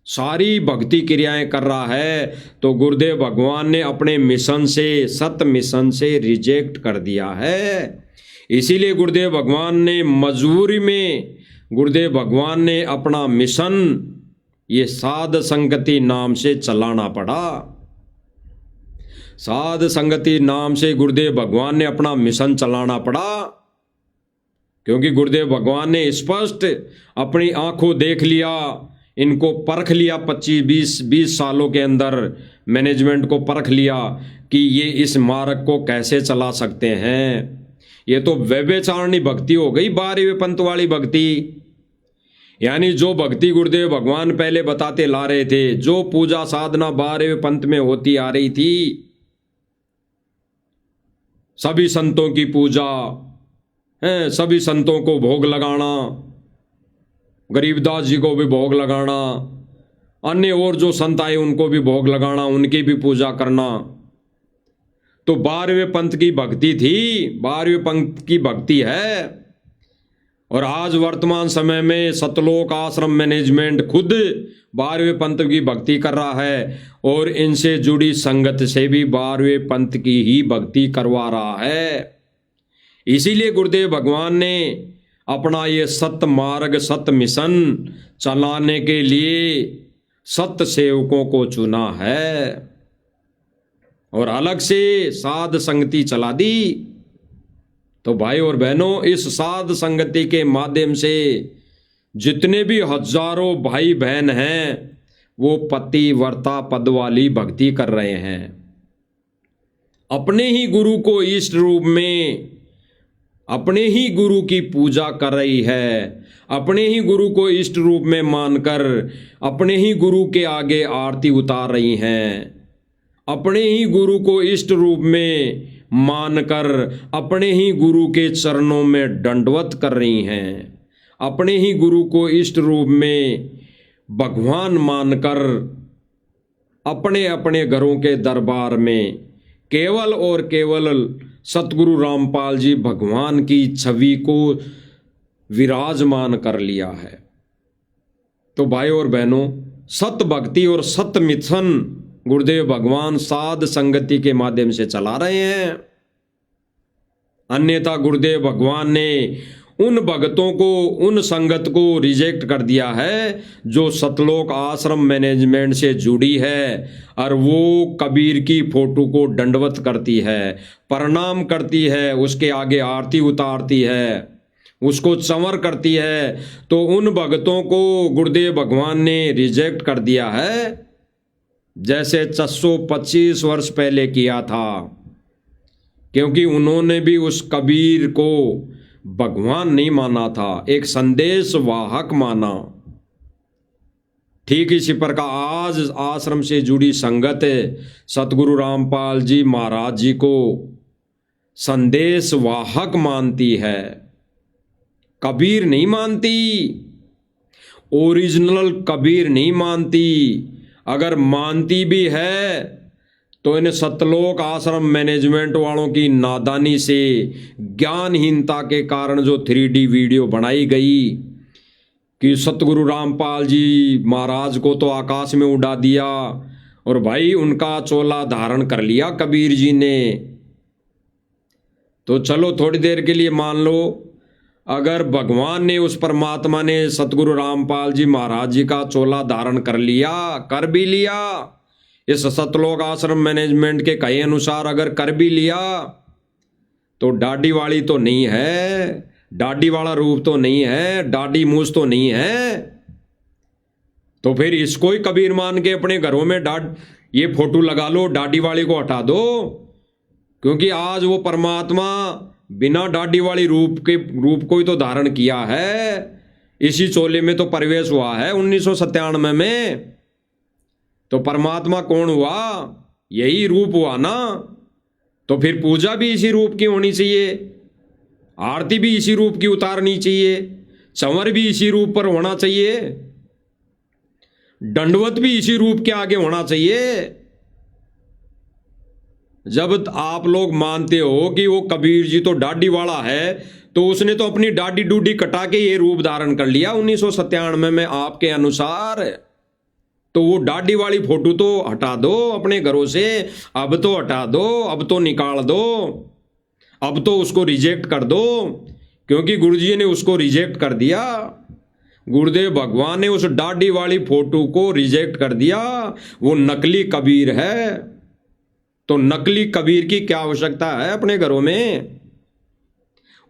सारी भक्ति क्रियाएं कर रहा है, तो गुरुदेव भगवान ने अपने मिशन से, सत मिशन से रिजेक्ट कर दिया है। इसीलिए गुरुदेव भगवान ने मजबूरी में, गुरुदेव भगवान ने अपना मिशन ये साध संगति नाम से चलाना पड़ा। साध संगति नाम से गुरुदेव भगवान ने अपना मिशन चलाना पड़ा, क्योंकि गुरुदेव भगवान ने स्पष्ट अपनी आंखों देख लिया, इनको परख लिया, 25-20 सालों के अंदर मैनेजमेंट को परख लिया कि ये इस मार्ग को कैसे चला सकते हैं। ये तो व्यभिचारिणी भक्ति हो गई, 12वें पंथ वाली भक्ति। यानी जो भक्ति गुरुदेव भगवान पहले बताते ला रहे थे, जो पूजा साधना 12वें पंथ में होती आ रही थी, सभी संतों की पूजा है, सभी संतों को भोग लगाना, गरीबदास जी को भी भोग लगाना, अन्य और जो संत आए उनको भी भोग लगाना, उनकी भी पूजा करना, तो 12वें पंथ की भक्ति थी, 12वें पंथ की भक्ति है। और आज वर्तमान समय में सतलोक आश्रम मैनेजमेंट खुद 12वें पंथ की भक्ति कर रहा है और इनसे जुड़ी संगत से भी 12वें पंथ की ही भक्ति करवा रहा है। इसीलिए गुरुदेव भगवान ने अपना ये सत्य मार्ग, सत्य मिशन चलाने के लिए सत्य सेवकों को चुना है और अलग से साध संगति चला दी। तो भाई और बहनों, इस साध संगति के माध्यम से जितने भी हजारों भाई बहन हैं वो पतिव्रता पद वाली भक्ति कर रहे हैं। अपने ही गुरु को इष्ट रूप में, अपने ही गुरु की पूजा कर रही है, अपने ही गुरु को इष्ट रूप में मानकर अपने ही गुरु के आगे आरती उतार रही हैं, अपने ही गुरु को इष्ट रूप में मानकर अपने ही गुरु के चरणों में दंडवत कर रही हैं, अपने ही गुरु को इष्ट रूप में भगवान मानकर अपने अपने घरों के दरबार में केवल और केवल सतगुरु रामपाल जी भगवान की छवि को विराजमान कर लिया है। तो भाई और बहनों, सत्य भक्ति और सत्य मिशन गुरुदेव भगवान साध संगति के माध्यम से चला रहे हैं। अन्यथा गुरुदेव भगवान ने उन भक्तों को, उन संगत को रिजेक्ट कर दिया है जो सतलोक आश्रम मैनेजमेंट से जुड़ी है और वो कबीर की फोटो को दंडवत करती है, प्रणाम करती है, उसके आगे आरती उतारती है, उसको चंवर करती है। तो उन भक्तों को गुरुदेव भगवान ने रिजेक्ट कर दिया है, जैसे 425 वर्ष पहले किया था, क्योंकि उन्होंने भी उस कबीर को भगवान नहीं माना था, एक संदेश वाहक माना। ठीक इसी प्रकार आज आश्रम से जुड़ी संगत सतगुरु रामपाल जी महाराज जी को संदेश वाहक मानती है, कबीर नहीं मानती, ओरिजिनल कबीर नहीं मानती। अगर मानती भी है तो इन सतलोक आश्रम मैनेजमेंट वालों की नादानी से, ज्ञानहीनता के कारण जो 3D वीडियो बनाई गई कि सतगुरु रामपाल जी महाराज को तो आकाश में उड़ा दिया और भाई उनका चोला धारण कर लिया कबीर जी ने। तो चलो थोड़ी देर के लिए मान लो, अगर भगवान ने, उस परमात्मा ने सतगुरु रामपाल जी महाराज जी का चोला धारण कर लिया, कर भी लिया, इस सतलोक आश्रम मैनेजमेंट के कहे अनुसार अगर कर भी लिया, तो दाढ़ी वाली तो नहीं है, दाढ़ी वाला रूप तो नहीं है, दाढ़ी मूछ तो नहीं है, तो फिर इसको ही कबीर मान के अपने घरों में ये फोटो लगा लो, दाढ़ी वाली को हटा दो। क्योंकि आज वो परमात्मा बिना दाढ़ी वाली रूप को ही तो धारण किया है, इसी चोले में तो प्रवेश हुआ है 1997 में। तो परमात्मा कौन हुआ? यही रूप हुआ ना। तो फिर पूजा भी इसी रूप की होनी चाहिए, आरती भी इसी रूप की उतारनी चाहिए, चंवर भी इसी रूप पर होना चाहिए, दंडवत भी इसी रूप के आगे होना चाहिए। जब आप लोग मानते हो कि वो कबीर जी तो दाढ़ी वाला है, तो उसने तो अपनी दाढ़ी डूडी कटा के ये रूप धारण कर लिया 1997 में आपके अनुसार। तो वो दाढ़ी वाली फोटो तो हटा दो अपने घरों से, अब तो हटा दो, अब तो निकाल दो, अब तो उसको रिजेक्ट कर दो, क्योंकि गुरुजी ने उसको रिजेक्ट कर दिया। गुरुदेव भगवान ने उस दाढ़ी वाली फोटो को रिजेक्ट कर दिया, वो नकली कबीर है। तो नकली कबीर की क्या आवश्यकता है अपने घरों में?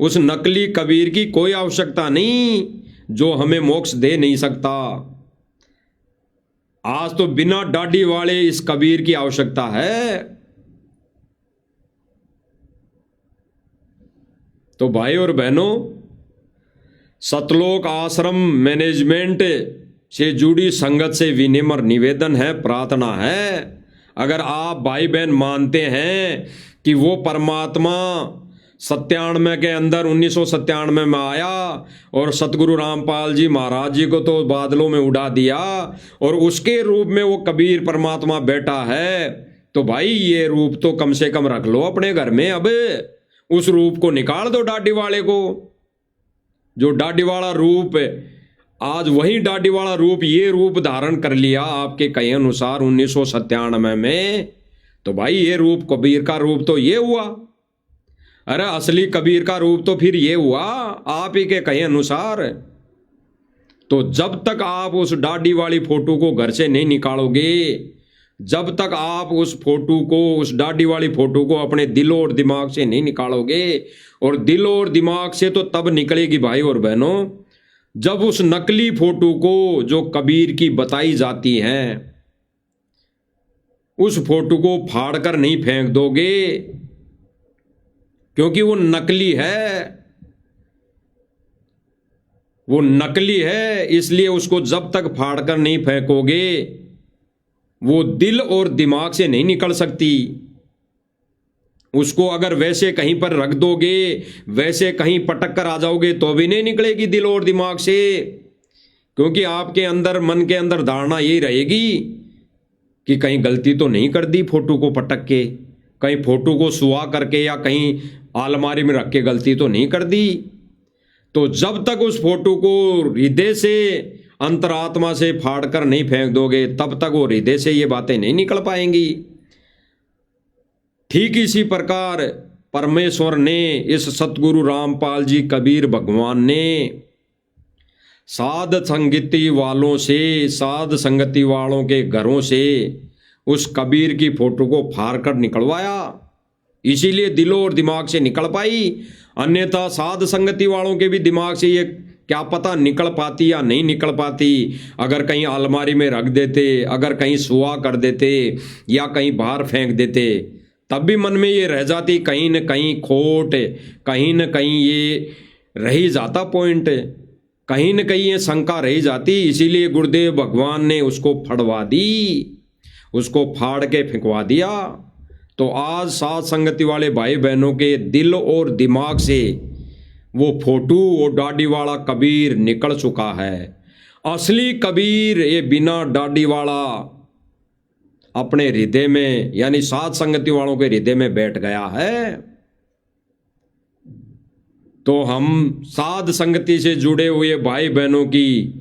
उस नकली कबीर की कोई आवश्यकता नहीं जो हमें मोक्ष दे नहीं सकता। आज तो बिना दाढ़ी वाले इस कबीर की आवश्यकता है। तो भाई और बहनों, सतलोक आश्रम मैनेजमेंट से जुड़ी संगत से विनम्र निवेदन है, प्रार्थना है, अगर आप भाई बहन मानते हैं कि वो परमात्मा 97 के अंदर 1997 में आया और सतगुरु रामपाल जी महाराज जी को तो बादलों में उड़ा दिया और उसके रूप में वो कबीर परमात्मा बैठा है, तो भाई ये रूप तो कम से कम रख लो अपने घर में। अब उस रूप को निकाल दो, दाढ़ी वाले को। जो दाढ़ी वाला रूप आज वही दाढ़ी वाला रूप ये रूप धारण कर लिया आपके कहे अनुसार 1997 में, तो भाई ये रूप कबीर का रूप तो ये हुआ। अरे असली कबीर का रूप तो फिर ये हुआ आप ही के कहे अनुसार। तो जब तक आप उस दाढ़ी वाली फोटो को घर से नहीं निकालोगे, जब तक आप उस फोटो को, उस दाढ़ी वाली फोटो को अपने दिल और दिमाग से नहीं निकालोगे, और दिल और दिमाग से तो तब निकलेगी भाई और बहनों जब उस नकली फोटो को जो कबीर की बताई जाती है उस फोटो को फाड़कर नहीं फेंक दोगे, क्योंकि वो नकली है, वो नकली है। इसलिए उसको जब तक फाड़कर नहीं फेंकोगे वो दिल और दिमाग से नहीं निकल सकती। उसको अगर वैसे कहीं पर रख दोगे, वैसे कहीं पटक कर आ जाओगे तो भी नहीं निकलेगी दिल और दिमाग से, क्योंकि आपके अंदर, मन के अंदर धारणा यही रहेगी कि कहीं गलती तो नहीं कर दी फोटो को पटक के, कहीं फोटो को सुआ करके या कहीं अलमारी में रख के गलती तो नहीं कर दी। तो जब तक उस फोटो को हृदय से, अंतरात्मा से फाड़कर नहीं फेंक दोगे, तब तक वो हृदय से ये बातें नहीं निकल पाएंगी। ठीक इसी प्रकार परमेश्वर ने, इस सतगुरु रामपाल जी कबीर भगवान ने साध संगति वालों से, साध संगति वालों के घरों से उस कबीर की फोटो को फाड़ कर निकलवाया, इसीलिए दिलों और दिमाग से निकल पाई। अन्यथा साध संगति वालों के भी दिमाग से ये क्या पता निकल पाती या नहीं निकल पाती। अगर कहीं अलमारी में रख देते, अगर कहीं सुआ कर देते या कहीं बाहर फेंक देते, तब भी मन में ये रह जाती कहीं न कहीं खोट, कहीं न कहीं ये रही जाता पॉइंट, कहीं न कहीं ये शंका रही जाती। इसीलिए गुरुदेव भगवान ने उसको फड़वा दी, उसको फाड़ के फेंकवा दिया। तो आज साथ संगति वाले भाई बहनों के दिल और दिमाग से वो फोटो, वो दाढ़ी वाला कबीर निकल चुका है। असली कबीर ये बिना दाढ़ी वाला अपने हृदय में, यानी साथ संगति वालों के हृदय में बैठ गया है। तो हम साध संगति से जुड़े हुए भाई बहनों की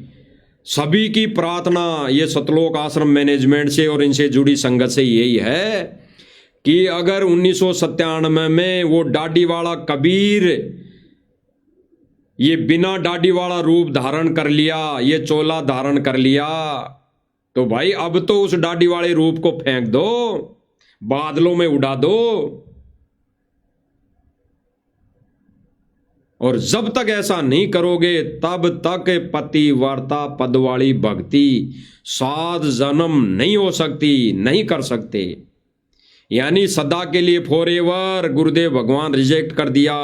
सभी की प्रार्थना ये सतलोक आश्रम मैनेजमेंट से और इनसे जुड़ी संगत से यही है कि अगर 1997 में वो दाढ़ी वाला कबीर ये बिना दाढ़ी वाला रूप धारण कर लिया, ये चोला धारण कर लिया, तो भाई अब तो उस दाढ़ी वाले रूप को फेंक दो, बादलों में उड़ा दो। और जब तक ऐसा नहीं करोगे तब तक पतिव्रता पद वाली भक्ति 7 जन्म नहीं हो सकती, नहीं कर सकते। यानी सदा के लिए फॉरएवर गुरुदेव भगवान रिजेक्ट कर दिया,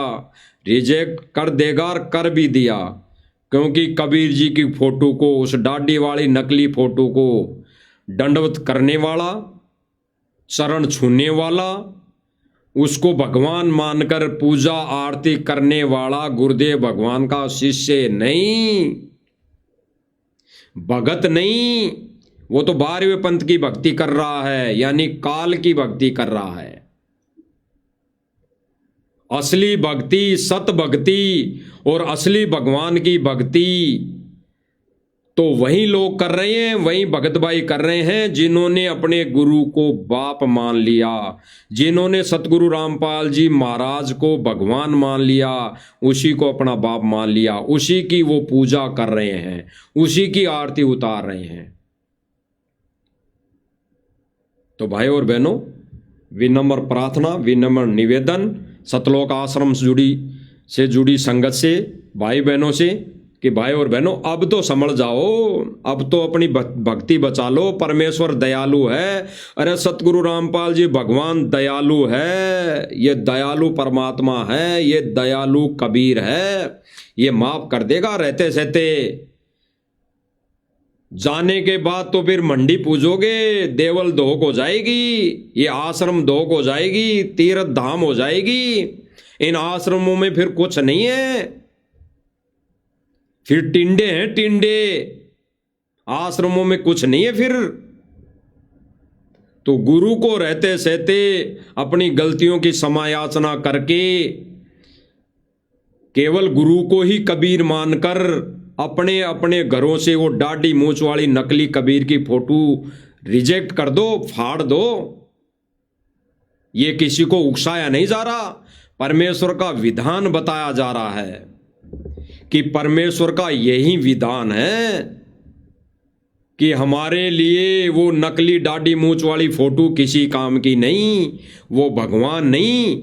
रिजेक्ट कर देगा और कर भी दिया, क्योंकि कबीर जी की फोटो को, उस दाढ़ी वाली नकली फोटो को दंडवत करने वाला, चरण छूने वाला, उसको भगवान मानकर पूजा आरती करने वाला गुरुदेव भगवान का शिष्य नहीं, भगत नहीं। वो तो 12वें पंथ की भक्ति कर रहा है, यानी काल की भक्ति कर रहा है। असली भक्ति, सत भक्ति और असली भगवान की भक्ति तो वही लोग कर रहे हैं, वही भगत भाई कर रहे हैं जिन्होंने अपने गुरु को बाप मान लिया, जिन्होंने सतगुरु रामपाल जी महाराज को भगवान मान लिया, उसी को अपना बाप मान लिया, उसी की वो पूजा कर रहे हैं, उसी की आरती उतार रहे हैं। तो भाई और बहनों, विनम्र प्रार्थना, विनम्र निवेदन सतलोक आश्रम से जुड़ी संगत से, भाई बहनों से, कि भाई और बहनों अब तो समझ जाओ, अब तो अपनी भक्ति बचा लो, परमेश्वर दयालु है। अरे सतगुरु रामपाल जी भगवान दयालु है, ये दयालु परमात्मा है, ये दयालु कबीर है, ये माफ कर देगा रहते सहते। जाने के बाद तो फिर मंडी पूजोगे, देवल दोहक हो जाएगी, ये आश्रम दोहक हो जाएगी, तीर्थ धाम हो जाएगी। इन आश्रमों में फिर कुछ नहीं है, फिर टिंडे हैं टिंडे, आश्रमों में कुछ नहीं है फिर। तो गुरु को रहते सहते अपनी गलतियों की समायाचना करके केवल गुरु को ही कबीर मानकर अपने अपने घरों से वो डाढ़ी मूंछ वाली नकली कबीर की फोटो रिजेक्ट कर दो, फाड़ दो। ये किसी को उकसाया नहीं जा रहा, परमेश्वर का विधान बताया जा रहा है कि परमेश्वर का यही विधान है कि हमारे लिए वो नकली डाढ़ी मूंछ वाली फोटो किसी काम की नहीं, वो भगवान नहीं।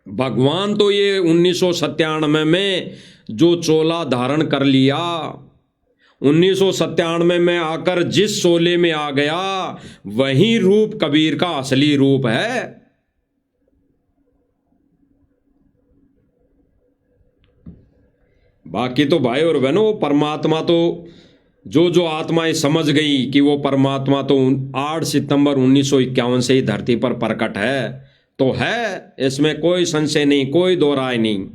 भगवान तो ये 1997 में जो चोला धारण कर लिया, 1997 में आकर जिस शोले में आ गया, वही रूप कबीर का असली रूप है। बाकी तो भाई और बहनों परमात्मा तो जो आत्माएं समझ गई कि वो परमात्मा तो 8 सितंबर 1951 से ही धरती पर प्रकट है, तो है, इसमें कोई संशय नहीं, कोई दो राय नहीं।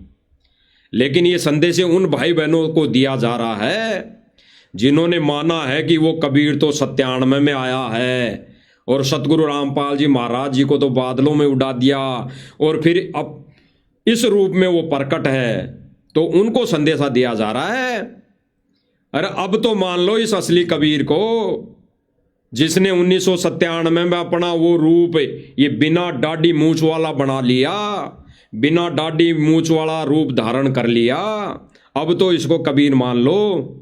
लेकिन ये संदेश उन भाई बहनों को दिया जा रहा है जिन्होंने माना है कि वो कबीर तो 97 में आया है और सतगुरु रामपाल जी महाराज जी को तो बादलों में उड़ा दिया और फिर अब इस रूप में वो प्रकट है, तो उनको संदेशा दिया जा रहा है। अरे अब तो मान लो इस असली कबीर को, जिसने 1997 में अपना वो रूप ये बिना दाढ़ी मूंछ वाला बना लिया, बिना दाढ़ी मूंछ वाला रूप धारण कर लिया। अब तो इसको कबीर मान लो,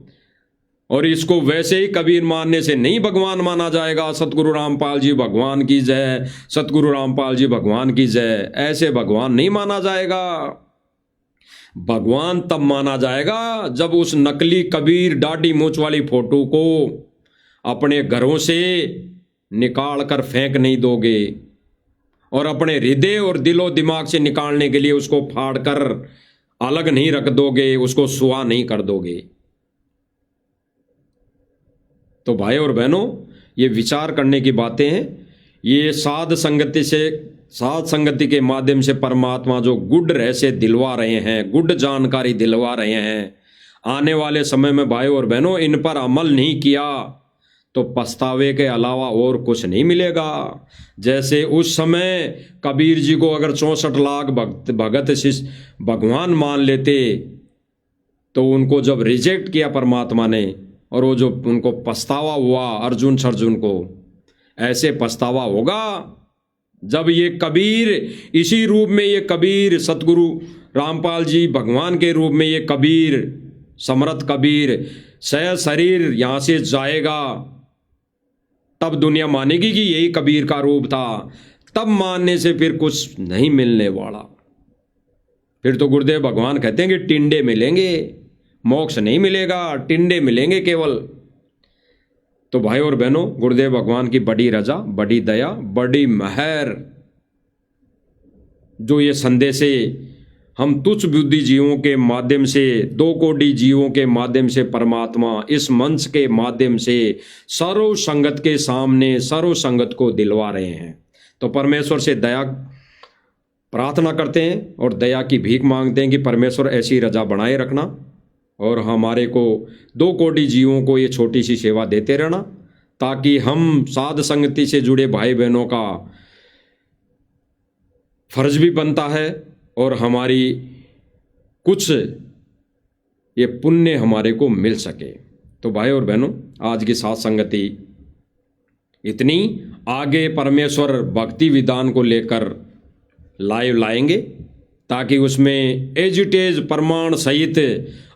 और इसको वैसे ही कबीर मानने से नहीं भगवान माना जाएगा। सतगुरु रामपाल जी भगवान की जय, सतगुरु रामपाल जी भगवान की जय, ऐसे भगवान नहीं माना जाएगा। भगवान तब माना जाएगा जब उस नकली कबीर दाढ़ी मूंछ वाली फोटो को अपने घरों से निकाल कर फेंक नहीं दोगे और अपने हृदय और दिलो दिमाग से निकालने के लिए उसको फाड़ कर अलग नहीं रख दोगे, उसको सुआ नहीं कर दोगे। तो भाई और बहनों, ये विचार करने की बातें हैं। ये साध संगति के माध्यम से परमात्मा जो गुड रहस्य दिलवा रहे हैं, गुड जानकारी दिलवा रहे हैं, आने वाले समय में भाई और बहनों इन पर अमल नहीं किया तो पछतावे के अलावा और कुछ नहीं मिलेगा। जैसे उस समय कबीर जी को अगर 64 लाख भगत शिष्य भगवान मान लेते तो उनको जब रिजेक्ट किया परमात्मा ने, और वो जो उनको पछतावा हुआ अर्जुन सर्जुन को, ऐसे पछतावा होगा जब ये कबीर इसी रूप में, ये कबीर सतगुरु रामपाल जी भगवान के रूप में, ये कबीर समर्थ कबीर सह शरीर यहां से जाएगा, तब दुनिया मानेगी कि यही कबीर का रूप था। तब मानने से फिर कुछ नहीं मिलने वाला। फिर तो गुरुदेव भगवान कहते हैं कि टिंडे मिलेंगे, मोक्ष नहीं मिलेगा, टिंडे मिलेंगे केवल। तो भाई और बहनों, गुरुदेव भगवान की बड़ी रजा, बड़ी दया, बड़ी मेहर, जो ये संदेशे हम तुच्छ बुद्धि जीवों के माध्यम से, 2 कोटि जीवों के माध्यम से परमात्मा इस मंच के माध्यम से सर्व संगत के सामने सर्व संगत को दिलवा रहे हैं। तो परमेश्वर से दया प्रार्थना करते हैं और दया की भीख मांगते हैं कि परमेश्वर ऐसी रजा बनाए रखना और हमारे को 2 कोटि जीवों को ये छोटी सी सेवा देते रहना, ताकि हम साध संगति से जुड़े भाई बहनों का फर्ज भी बनता है और हमारी कुछ ये पुण्य हमारे को मिल सके। तो भाई और बहनों, आज की साध संगति इतनी। आगे परमेश्वर भक्ति विधान को लेकर लाइव लाएंगे, ताकि उसमें एज इट इज प्रमाण सहित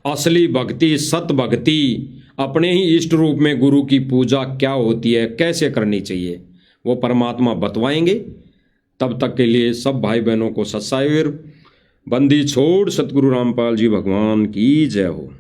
असली भक्ति, सत भक्ति, अपने ही इष्ट रूप में गुरु की पूजा क्या होती है, कैसे करनी चाहिए, वो परमात्मा बतवाएंगे। तब तक के लिए सब भाई बहनों को सत्सावीर बंदी छोड़ सतगुरु रामपाल जी भगवान की जय हो।